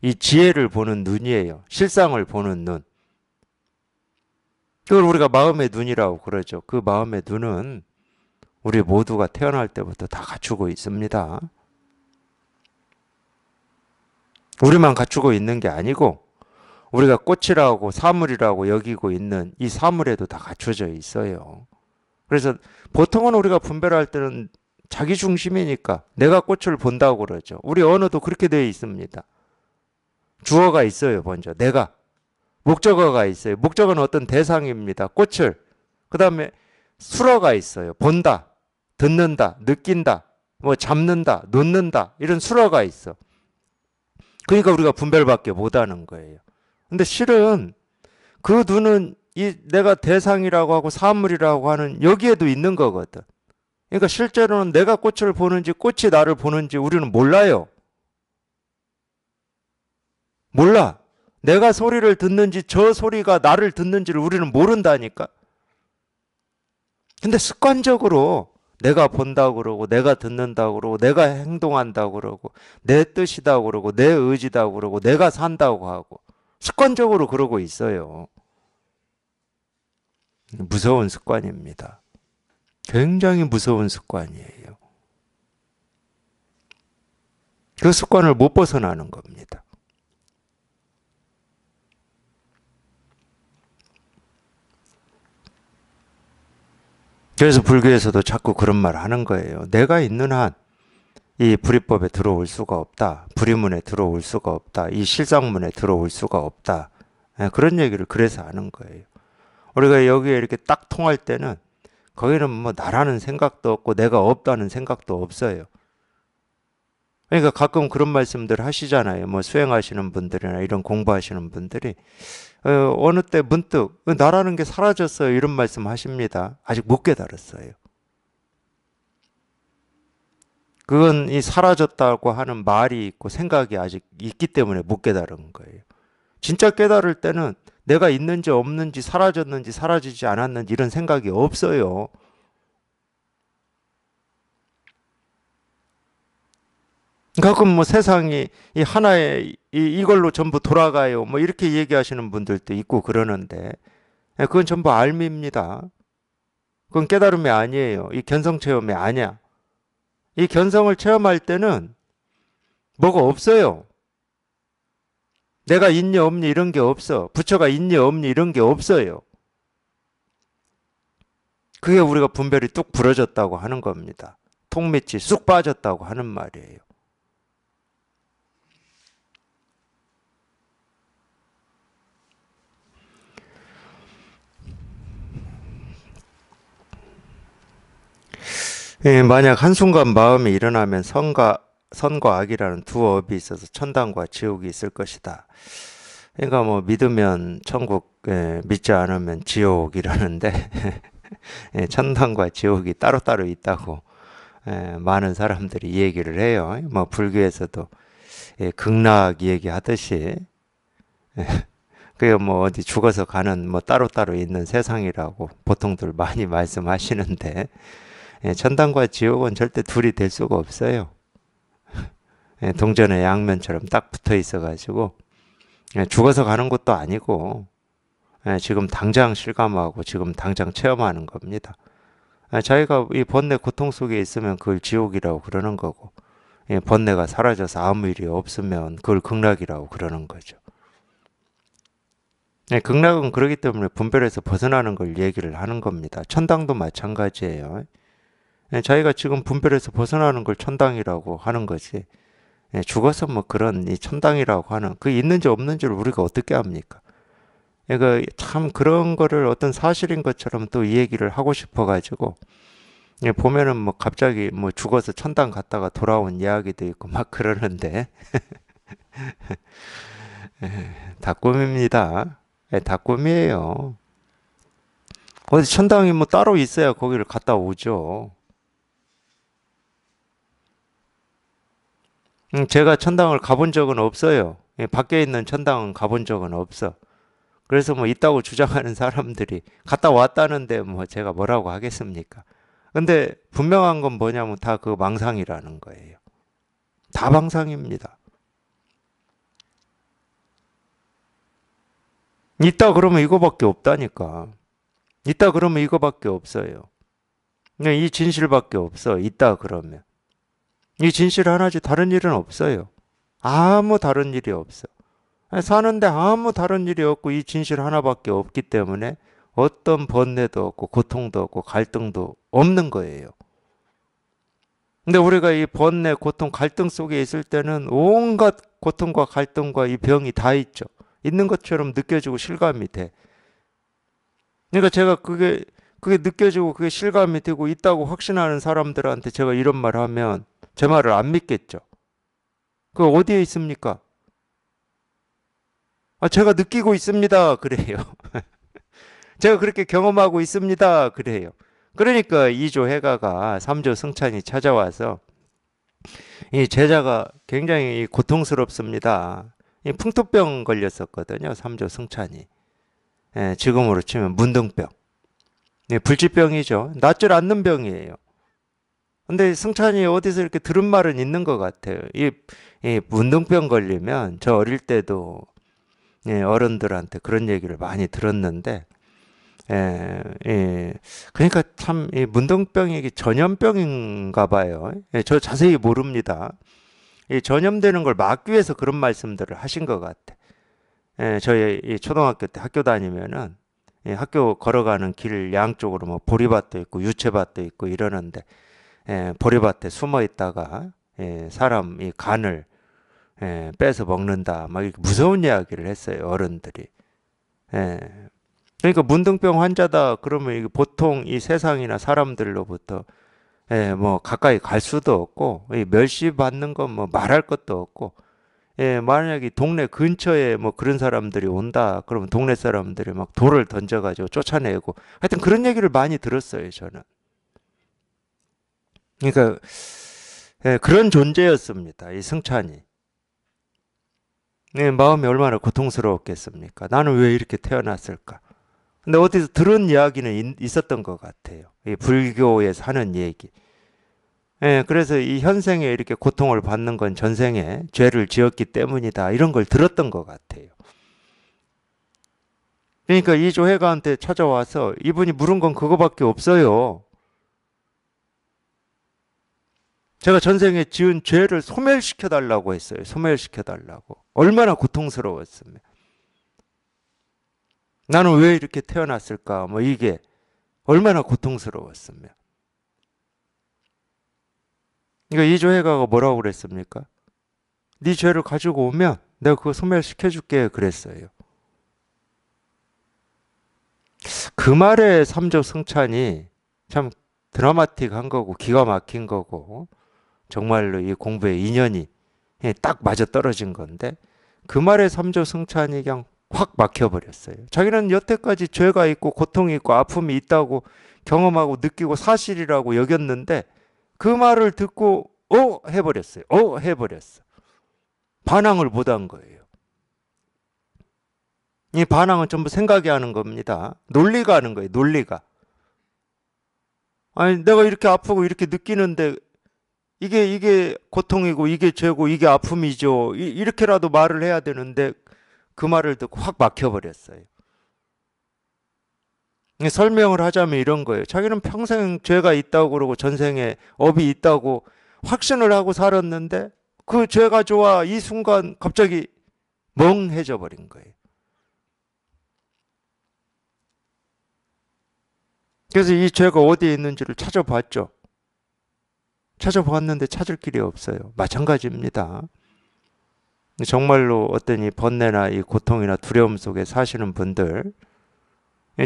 이 지혜를 보는 눈이에요. 실상을 보는 눈. 그걸 우리가 마음의 눈이라고 그러죠. 그 마음의 눈은 우리 모두가 태어날 때부터 다 갖추고 있습니다. 우리만 갖추고 있는 게 아니고 우리가 꽃이라고 사물이라고 여기고 있는 이 사물에도 다 갖춰져 있어요. 그래서 보통은 우리가 분별할 때는 자기 중심이니까 내가 꽃을 본다고 그러죠. 우리 언어도 그렇게 되어 있습니다. 주어가 있어요. 먼저 내가. 목적어가 있어요. 목적어는 어떤 대상입니다. 꽃을. 그 다음에 수어가 있어요. 본다, 듣는다, 느낀다, 뭐 잡는다, 놓는다 이런 수어가 있어. 그러니까 우리가 분별밖에 못하는 거예요. 근데 실은 그 눈은 이 내가 대상이라고 하고 사물이라고 하는 여기에도 있는 거거든. 그러니까 실제로는 내가 꽃을 보는지 꽃이 나를 보는지 우리는 몰라요. 몰라. 내가 소리를 듣는지 저 소리가 나를 듣는지를 우리는 모른다니까. 근데 습관적으로 내가 본다고 그러고 내가 듣는다고 그러고 내가 행동한다고 그러고 내 뜻이다고 그러고 내 의지다고 그러고 내가 산다고 하고 습관적으로 그러고 있어요. 무서운 습관입니다. 굉장히 무서운 습관이에요. 그 습관을 못 벗어나는 겁니다. 그래서 불교에서도 자꾸 그런 말 하는 거예요. 내가 있는 한 이 불이법에 들어올 수가 없다. 불이문에 들어올 수가 없다. 이 실상문에 들어올 수가 없다. 그런 얘기를 그래서 하는 거예요. 우리가 여기에 이렇게 딱 통할 때는 거기는 뭐 나라는 생각도 없고 내가 없다는 생각도 없어요. 그러니까 가끔 그런 말씀들 하시잖아요. 뭐 수행하시는 분들이나 이런 공부하시는 분들이 어느 때 문득 나라는 게 사라졌어요. 이런 말씀 하십니다. 아직 못 깨달았어요. 그건 이 사라졌다고 하는 말이 있고 생각이 아직 있기 때문에 못 깨달은 거예요. 진짜 깨달을 때는 내가 있는지 없는지 사라졌는지 사라지지 않았는지 이런 생각이 없어요. 가끔 뭐 세상이 이 하나의 이걸로 전부 돌아가요. 뭐 이렇게 얘기하시는 분들도 있고 그러는데 그건 전부 알미입니다. 그건 깨달음이 아니에요. 이 견성 체험이 아니야. 이 견성을 체험할 때는 뭐가 없어요. 내가 있니 없니 이런 게 없어. 부처가 있니 없니 이런 게 없어요. 그게 우리가 분별이 뚝 부러졌다고 하는 겁니다. 통밑이 쑥 빠졌다고 하는 말이에요. 예, 만약 한순간 마음이 일어나면 선과 악이라는 두 업이 있어서 천당과 지옥이 있을 것이다. 그러니까 뭐 믿으면 천국, 믿지 않으면 지옥이라는데 예, 천당과 지옥이 따로따로 있다고 많은 사람들이 이 얘기를 해요. 뭐 불교에서도 극락 얘기하듯이 그게 뭐 어디 죽어서 가는 뭐 따로따로 있는 세상이라고 보통들 많이 말씀하시는데 천당과 지옥은 절대 둘이 될 수가 없어요. 동전의 양면처럼 딱 붙어 있어가지고 죽어서 가는 것도 아니고 지금 당장 실감하고 지금 당장 체험하는 겁니다. 자기가 이 번뇌 고통 속에 있으면 그걸 지옥이라고 그러는 거고 번뇌가 사라져서 아무 일이 없으면 그걸 극락이라고 그러는 거죠. 극락은 그러기 때문에 분별에서 벗어나는 걸 얘기를 하는 겁니다. 천당도 마찬가지예요. 자기가 지금 분별에서 벗어나는 걸 천당이라고 하는 거지. 죽어서 뭐 그런 이 천당이라고 하는 그 있는지 없는지를 우리가 어떻게 합니까? 그러니까 참 그런 거를 어떤 사실인 것처럼 또 이 얘기를 하고 싶어 가지고 보면은 뭐 갑자기 뭐 죽어서 천당 갔다가 돌아온 이야기도 있고 막 그러는데 다 꿈입니다. 다 꿈이에요. 어디 천당이 뭐 따로 있어야 거기를 갔다 오죠. 제가 천당을 가본 적은 없어요. 밖에 있는 천당은 가본 적은 없어. 그래서 뭐 있다고 주장하는 사람들이 갔다 왔다는데 뭐 제가 뭐라고 하겠습니까? 근데 분명한 건 뭐냐면 다 그 망상이라는 거예요. 다 망상입니다. 있다 그러면 이거밖에 없다니까. 있다 그러면 이거밖에 없어요. 그냥 이 진실밖에 없어. 있다 그러면. 이 진실 하나지 다른 일은 없어요. 아무 다른 일이 없어. 사는데 아무 다른 일이 없고 이 진실 하나밖에 없기 때문에 어떤 번뇌도 없고 고통도 없고 갈등도 없는 거예요. 근데 우리가 이 번뇌, 고통, 갈등 속에 있을 때는 온갖 고통과 갈등과 이 병이 다 있죠. 있는 것처럼 느껴지고 실감이 돼. 그러니까 제가 그게 느껴지고 그게 실감이 되고 있다고 확신하는 사람들한테 제가 이런 말 하면 제 말을 안 믿겠죠. 그 어디에 있습니까? 제가 느끼고 있습니다. 그래요. 제가 그렇게 경험하고 있습니다. 그래요. 그러니까 2조 해가가 3조 승찬이 찾아와서 이 제자가 굉장히 고통스럽습니다. 이 풍토병 걸렸었거든요. 3조 승찬이. 지금으로 치면 문둥병. 불치병이죠. 낫질 않는 병이에요. 근데 승찬이 어디서 이렇게 들은 말은 있는 것 같아요. 이 문둥병 걸리면 저 어릴 때도 어른들한테 그런 얘기를 많이 들었는데 그러니까 참 이 문둥병이 이게 전염병인가 봐요. 저 자세히 모릅니다. 이 전염되는 걸 막기 위해서 그런 말씀들을 하신 것 같아. 저희 이 초등학교 때 학교 다니면은 학교 걸어가는 길 양쪽으로 뭐 보리밭도 있고 유채밭도 있고 이러는데 보리밭에 숨어 있다가 사람 이 간을 빼서 먹는다 막 이렇게 무서운 이야기를 했어요 어른들이. 그러니까 문둥병 환자다 그러면 이게 보통 이 세상이나 사람들로부터 예, 뭐 가까이 갈 수도 없고 이 멸시받는 건 뭐 말할 것도 없고 예, 만약에 동네 근처에 뭐 그런 사람들이 온다 그러면 동네 사람들이 막 돌을 던져가지고 쫓아내고 하여튼 그런 얘기를 많이 들었어요 저는. 그러니까 예, 그런 존재였습니다 이 승찬이. 예, 마음이 얼마나 고통스러웠겠습니까? 나는 왜 이렇게 태어났을까? 근데 어디서 들은 이야기는 있었던 것 같아요. 이 불교에서 하는 얘기. 예, 그래서 이 현생에 이렇게 고통을 받는 건 전생에 죄를 지었기 때문이다. 이런 걸 들었던 것 같아요. 그러니까 이 조회가한테 찾아와서 이분이 물은 건 그거밖에 없어요. 제가 전생에 지은 죄를 소멸시켜 달라고 했어요. 소멸시켜 달라고. 얼마나 고통스러웠으면. 나는 왜 이렇게 태어났을까? 뭐 이게 얼마나 고통스러웠으면. 그러니까 이 조회가가 뭐라고 그랬습니까? 네 죄를 가지고 오면 내가 그거 소멸시켜 줄게 그랬어요. 그 말에 삼조 승찬이 참 드라마틱한 거고 기가 막힌 거고 정말로 이 공부에 인연이 딱 맞아 떨어진 건데 그 말에 삼조 승찬이 그냥 확 막혀버렸어요. 자기는 여태까지 죄가 있고 고통이 있고 아픔이 있다고 경험하고 느끼고 사실이라고 여겼는데 그 말을 듣고 해버렸어요. 해버렸어. 반항을 못한 거예요. 이 반항은 전부 생각이 하는 겁니다. 논리가 하는 거예요. 논리가. 아니 내가 이렇게 아프고 이렇게 느끼는데 이게 고통이고 이게 죄고 이게 아픔이죠. 이렇게라도 말을 해야 되는데 그 말을 듣고 확 막혀버렸어요. 설명을 하자면 이런 거예요. 자기는 평생 죄가 있다고 그러고 전생에 업이 있다고 확신을 하고 살았는데 그 죄가 좋아 이 순간 갑자기 멍해져 버린 거예요. 그래서 이 죄가 어디에 있는지를 찾아봤죠. 찾아봤는데 찾을 길이 없어요. 마찬가지입니다. 정말로 어떤 이 번뇌나 이 고통이나 두려움 속에 사시는 분들,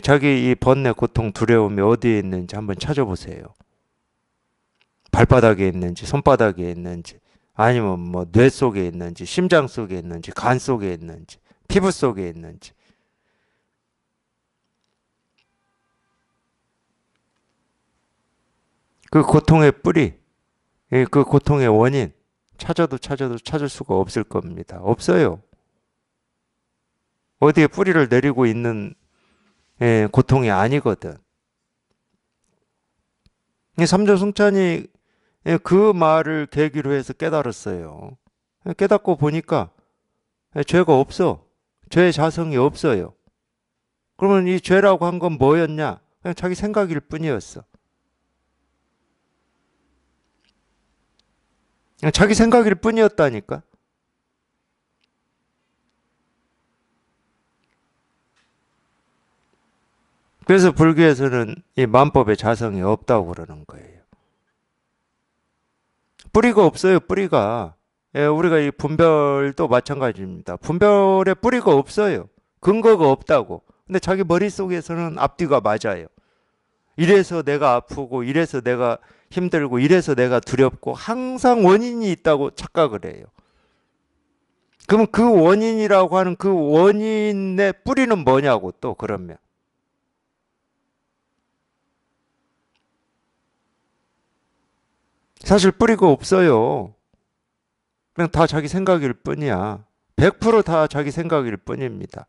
자기 이 번뇌, 고통, 두려움이 어디에 있는지 한번 찾아보세요. 발바닥에 있는지, 손바닥에 있는지, 아니면 뭐 뇌 속에 있는지, 심장 속에 있는지, 간 속에 있는지, 피부 속에 있는지. 그 고통의 뿌리, 그 고통의 원인, 찾아도 찾을 수가 없을 겁니다. 없어요. 어디에 뿌리를 내리고 있는 고통이 아니거든. 삼조승찬이 그 말을 계기로 해서 깨달았어요. 깨닫고 보니까 죄가 없어. 죄의 자성이 없어요. 그러면 이 죄라고 한 건 뭐였냐? 그냥 자기 생각일 뿐이었어. 그냥 자기 생각일 뿐이었다니까. 그래서 불교에서는 이 만법의 자성이 없다고 그러는 거예요. 뿌리가 없어요, 뿌리가. 우리가 이 분별도 마찬가지입니다. 분별에 뿌리가 없어요. 근거가 없다고. 근데 자기 머릿속에서는 앞뒤가 맞아요. 이래서 내가 아프고, 이래서 내가 힘들고, 이래서 내가 두렵고, 항상 원인이 있다고 착각을 해요. 그럼 그 원인이라고 하는 그 원인의 뿌리는 뭐냐고 또 그러면. 사실 뿌리가 없어요. 그냥 다 자기 생각일 뿐이야. 100%다 자기 생각일 뿐입니다.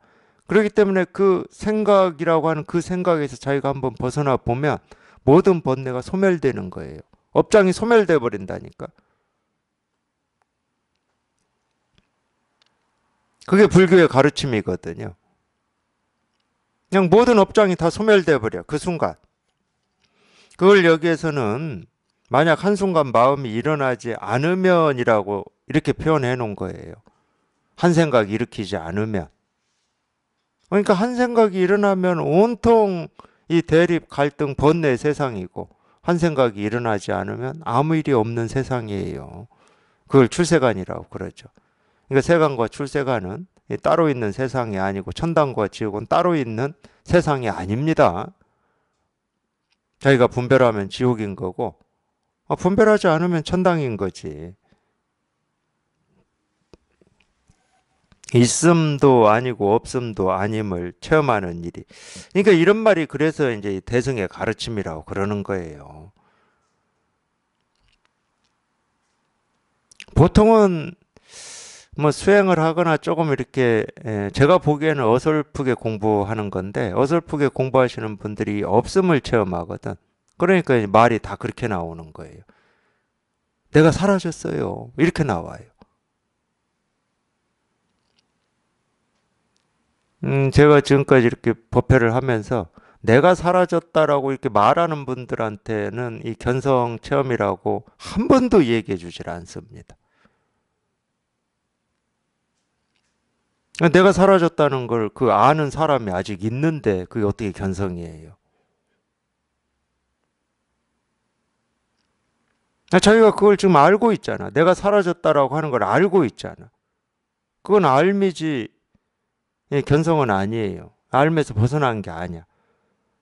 그렇기 때문에 그 생각이라고 하는 그 생각에서 자기가 한번 벗어나 보면 모든 번뇌가 소멸되는 거예요. 업장이 소멸돼 버린다니까. 그게 불교의 가르침이거든요. 그냥 모든 업장이 다 소멸돼 버려. 그 순간. 그걸 여기에서는 만약 한순간 마음이 일어나지 않으면이라고 이렇게 표현해 놓은 거예요. 한 생각 일으키지 않으면. 그러니까 한 생각이 일어나면 온통 이 대립, 갈등, 번뇌의 세상이고 한 생각이 일어나지 않으면 아무 일이 없는 세상이에요. 그걸 출세관이라고 그러죠. 그러니까 세간과 출세관은 따로 있는 세상이 아니고 천당과 지옥은 따로 있는 세상이 아닙니다. 자기가 분별하면 지옥인 거고 분별하지 않으면 천당인 거지. 있음도 아니고 없음도 아님을 체험하는 일이. 그러니까 이런 말이 그래서 이제 대승의 가르침이라고 그러는 거예요. 보통은 뭐 수행을 하거나 조금 이렇게 제가 보기에는 어설프게 공부하는 건데 어설프게 공부하시는 분들이 없음을 체험하거든. 그러니까 말이 다 그렇게 나오는 거예요. 내가 사라졌어요. 이렇게 나와요. 제가 지금까지 이렇게 법회를 하면서 내가 사라졌다라고 이렇게 말하는 분들한테는 이 견성 체험이라고 한 번도 얘기해 주질 않습니다. 내가 사라졌다는 걸 그 아는 사람이 아직 있는데 그게 어떻게 견성이에요? 자기가 그걸 지금 알고 있잖아. 내가 사라졌다라고 하는 걸 알고 있잖아. 그건 알미지 견성은 아니에요. 알면서 벗어난 게 아니야.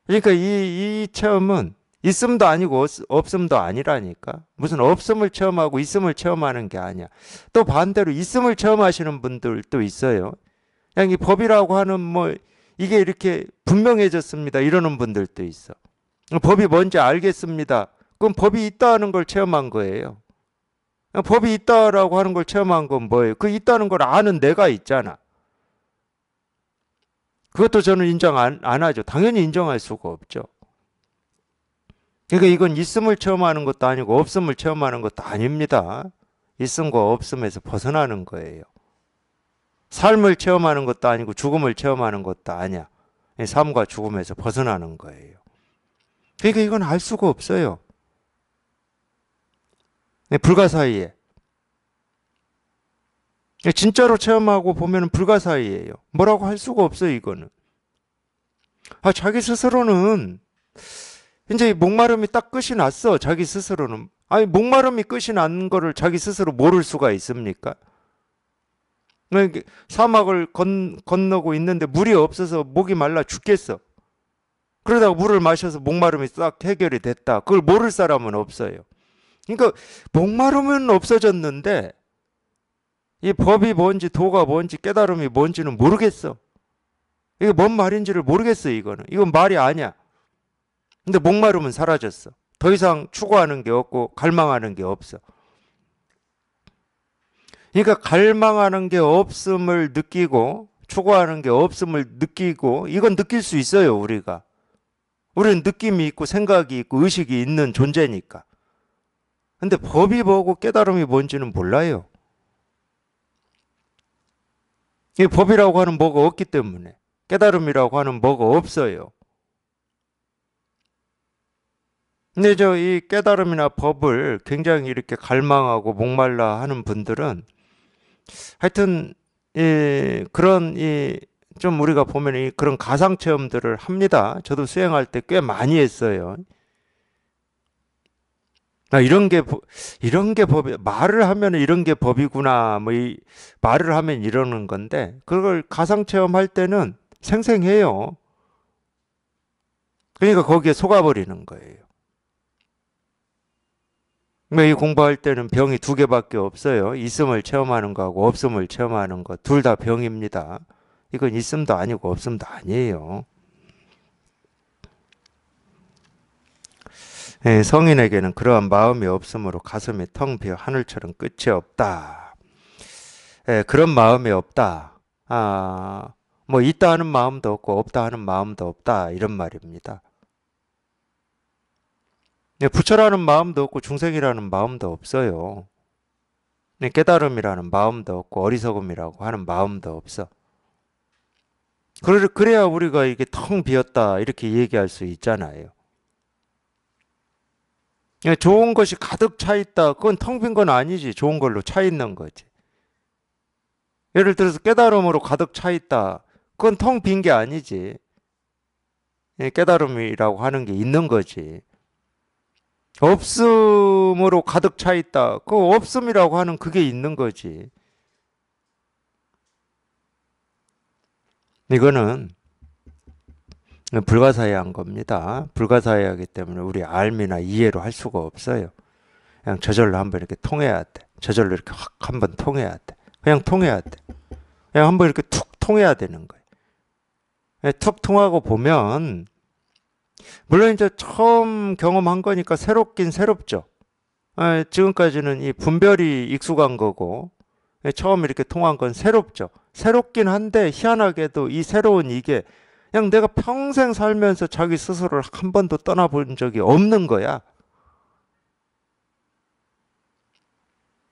그러니까 이 체험은 있음도 아니고 없음도 아니라니까. 무슨 없음을 체험하고 있음을 체험하는 게 아니야. 또 반대로 있음을 체험하시는 분들도 있어요. 그냥 이 법이라고 하는 뭐 이게 이렇게 분명해졌습니다. 이러는 분들도 있어. 법이 뭔지 알겠습니다. 그럼 법이 있다는 걸 체험한 거예요. 법이 있다라고 하는 걸 체험한 건 뭐예요? 그 있다는 걸 아는 내가 있잖아. 그것도 저는 인정 안 하죠. 당연히 인정할 수가 없죠. 그러니까 이건 있음을 체험하는 것도 아니고 없음을 체험하는 것도 아닙니다. 있음과 없음에서 벗어나는 거예요. 삶을 체험하는 것도 아니고 죽음을 체험하는 것도 아니야. 삶과 죽음에서 벗어나는 거예요. 그러니까 이건 알 수가 없어요. 불가사의에. 진짜로 체험하고 보면 불가사의예요. 뭐라고 할 수가 없어요, 이거는. 자기 스스로는 이제 목마름이 딱 끝이 났어. 자기 스스로는. 아니, 목마름이 끝이 난 거를 자기 스스로 모를 수가 있습니까? 사막을 건너고 있는데 물이 없어서 목이 말라 죽겠어. 그러다가 물을 마셔서 목마름이 싹 해결이 됐다. 그걸 모를 사람은 없어요. 그러니까 목마름은 없어졌는데 이 법이 뭔지 도가 뭔지 깨달음이 뭔지는 모르겠어. 이게 뭔 말인지를 모르겠어. 이건 말이 아니야. 근데 목마름은 사라졌어. 더 이상 추구하는 게 없고 갈망하는 게 없어. 그러니까 갈망하는 게 없음을 느끼고 추구하는 게 없음을 느끼고 이건 느낄 수 있어요. 우리가. 우리는 느낌이 있고 생각이 있고 의식이 있는 존재니까. 근데 법이 뭐고 깨달음이 뭔지는 몰라요. 이 법이라고 하는 뭐가 없기 때문에 깨달음이라고 하는 뭐가 없어요. 근데 이 깨달음이나 법을 굉장히 이렇게 갈망하고 목말라 하는 분들은 하여튼 그런 좀 우리가 보면 그런 가상 체험들을 합니다. 저도 수행할 때 꽤 많이 했어요. 이런 게 법이 말을 하면 이런 게 법이구나. 뭐 말을 하면 이러는 건데 그걸 가상 체험할 때는 생생해요. 그러니까 거기에 속아버리는 거예요. 이 공부할 때는 병이 두 개밖에 없어요. 있음을 체험하는 거하고 없음을 체험하는 거. 둘 다 병입니다. 이건 있음도 아니고 없음도 아니에요. 성인에게는 그러한 마음이 없으므로 가슴이 텅 비어 하늘처럼 끝이 없다. 그런 마음이 없다. 뭐 있다 하는 마음도 없고 없다 하는 마음도 없다. 이런 말입니다. 부처라는 마음도 없고 중생이라는 마음도 없어요. 깨달음이라는 마음도 없고 어리석음이라고 하는 마음도 없어. 그래야 우리가 이게 텅 비었다 이렇게 얘기할 수 있잖아요. 좋은 것이 가득 차 있다. 그건 텅 빈 건 아니지. 좋은 걸로 차 있는 거지. 예를 들어서 깨달음으로 가득 차 있다. 그건 텅 빈 게 아니지. 깨달음이라고 하는 게 있는 거지. 없음으로 가득 차 있다. 그 없음이라고 하는 그게 있는 거지. 이거는 불가사의한 겁니다. 불가사의하기 때문에 우리 알미나 이해로 할 수가 없어요. 그냥 저절로 한번 이렇게 통해야 돼. 저절로 이렇게 확 한번 통해야 돼. 그냥 통해야 돼. 그냥 한번 이렇게 툭 통해야 되는 거예요. 툭 통하고 보면 물론 이제 처음 경험한 거니까 새롭긴 새롭죠. 지금까지는 이 분별이 익숙한 거고 처음 이렇게 통한 건 새롭죠. 새롭긴 한데 희한하게도 이 새로운 이게 그냥 내가 평생 살면서 자기 스스로를 한 번도 떠나본 적이 없는 거야.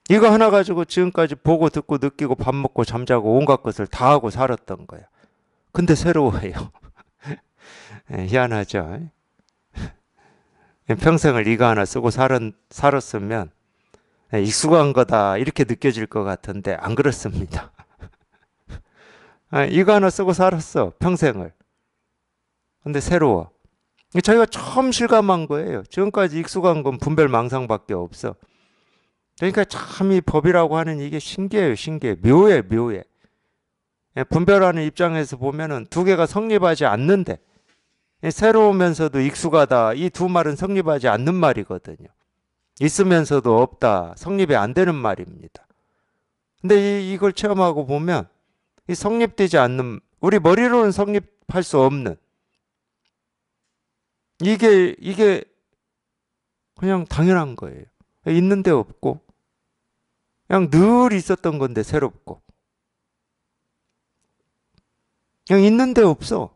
이거 하나 가지고 지금까지 보고 듣고 느끼고 밥 먹고 잠자고 온갖 것을 다 하고 살았던 거야. 근데 새로워요. 희한하죠. 평생을 이거 하나 쓰고 살았으면 익숙한 거다 이렇게 느껴질 것 같은데 안 그렇습니다. 이거 하나 쓰고 살았어 평생을. 근데 새로워. 자기가 처음 실감한 거예요. 지금까지 익숙한 건 분별망상밖에 없어. 그러니까 참 이 법이라고 하는 이게 신기해요. 신기해. 묘해 묘해. 분별하는 입장에서 보면은 두 개가 성립하지 않는데 새로우면서도 익숙하다. 이 두 말은 성립하지 않는 말이거든요. 있으면서도 없다. 성립이 안 되는 말입니다. 근데 이걸 체험하고 보면 이 성립되지 않는, 우리 머리로는 성립할 수 없는 이게 그냥 당연한 거예요. 있는데 없고 그냥 늘 있었던 건데 새롭고 그냥 있는데 없어.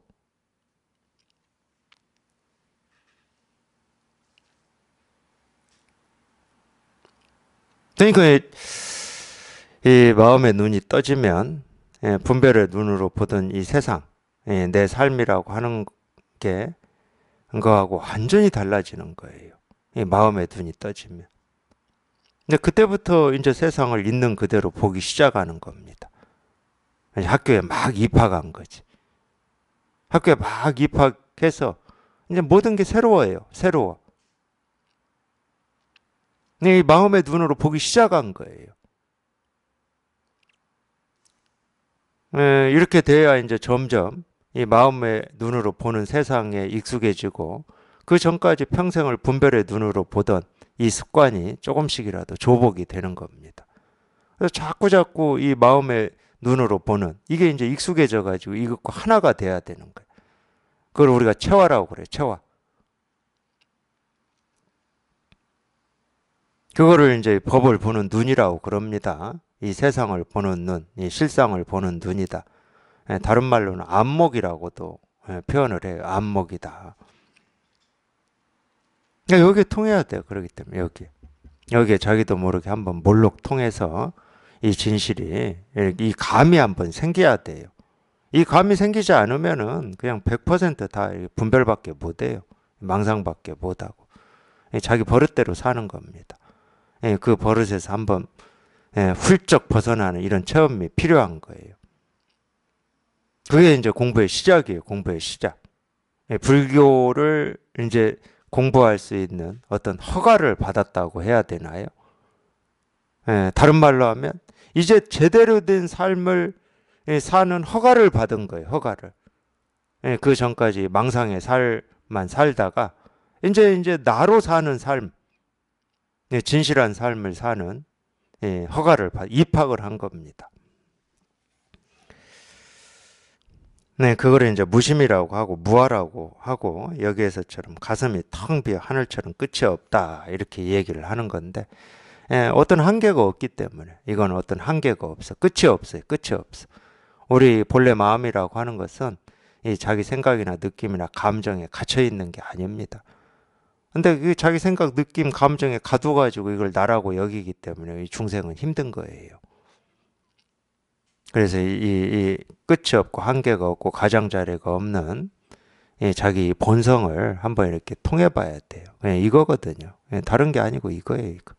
그러니까 이 마음의 눈이 떠지면 분별의 눈으로 보던 이 세상, 내 삶이라고 하는 게 그거하고 완전히 달라지는 거예요. 이 마음의 눈이 떠지면. 근데 그때부터 이제 세상을 있는 그대로 보기 시작하는 겁니다. 학교에 막 입학한 거지. 학교에 막 입학해서 이제 모든 게 새로워요. 새로워. 이 마음의 눈으로 보기 시작한 거예요. 이렇게 돼야 이제 점점 이 마음의 눈으로 보는 세상에 익숙해지고 그 전까지 평생을 분별의 눈으로 보던 이 습관이 조금씩이라도 조복이 되는 겁니다. 그래서 자꾸 이 마음의 눈으로 보는 이게 이제 익숙해져 가지고 이것과 하나가 돼야 되는 거예요. 그걸 우리가 체화라고 그래요. 체화. 그거를 이제 법을 보는 눈이라고 그럽니다. 이 세상을 보는 눈, 이 실상을 보는 눈이다. 다른 말로는 안목이라고도 표현을 해요. 안목이다. 그러니까 여기에 통해야 돼요. 그렇기 때문에 여기에 자기도 모르게 한번 몰록 통해서 이 진실이 이 감이 한번 생겨야 돼요. 이 감이 생기지 않으면은 그냥 100%다 분별밖에 못 해요. 망상밖에 못 하고 자기 버릇대로 사는 겁니다. 그 버릇에서 한번 훌쩍 벗어나는 이런 체험이 필요한 거예요. 그게 이제 공부의 시작이에요. 공부의 시작. 불교를 이제 공부할 수 있는 어떤 허가를 받았다고 해야 되나요? 다른 말로 하면 이제 제대로 된 삶을 사는 허가를 받은 거예요. 허가를. 그 전까지 망상의 삶만 살다가 이제 나로 사는 삶, 진실한 삶을 사는 허가를 입학을 한 겁니다. 그거를 이제 무심이라고 하고 무아라고 하고 여기에서처럼 가슴이 텅 비어 하늘처럼 끝이 없다 이렇게 얘기를 하는 건데 어떤 한계가 없기 때문에 이건 어떤 한계가 없어. 끝이 없어요. 끝이 없어. 우리 본래 마음이라고 하는 것은 이 자기 생각이나 느낌이나 감정에 갇혀 있는 게 아닙니다. 근데 그 자기 생각, 느낌, 감정에 가둬가지고 이걸 나라고 여기기 때문에 이 중생은 힘든 거예요. 그래서 이 끝이 없고 한계가 없고 가장자리가 없는 자기 본성을 한번 이렇게 통해봐야 돼요. 이거거든요. 다른 게 아니고 이거예요. 이거.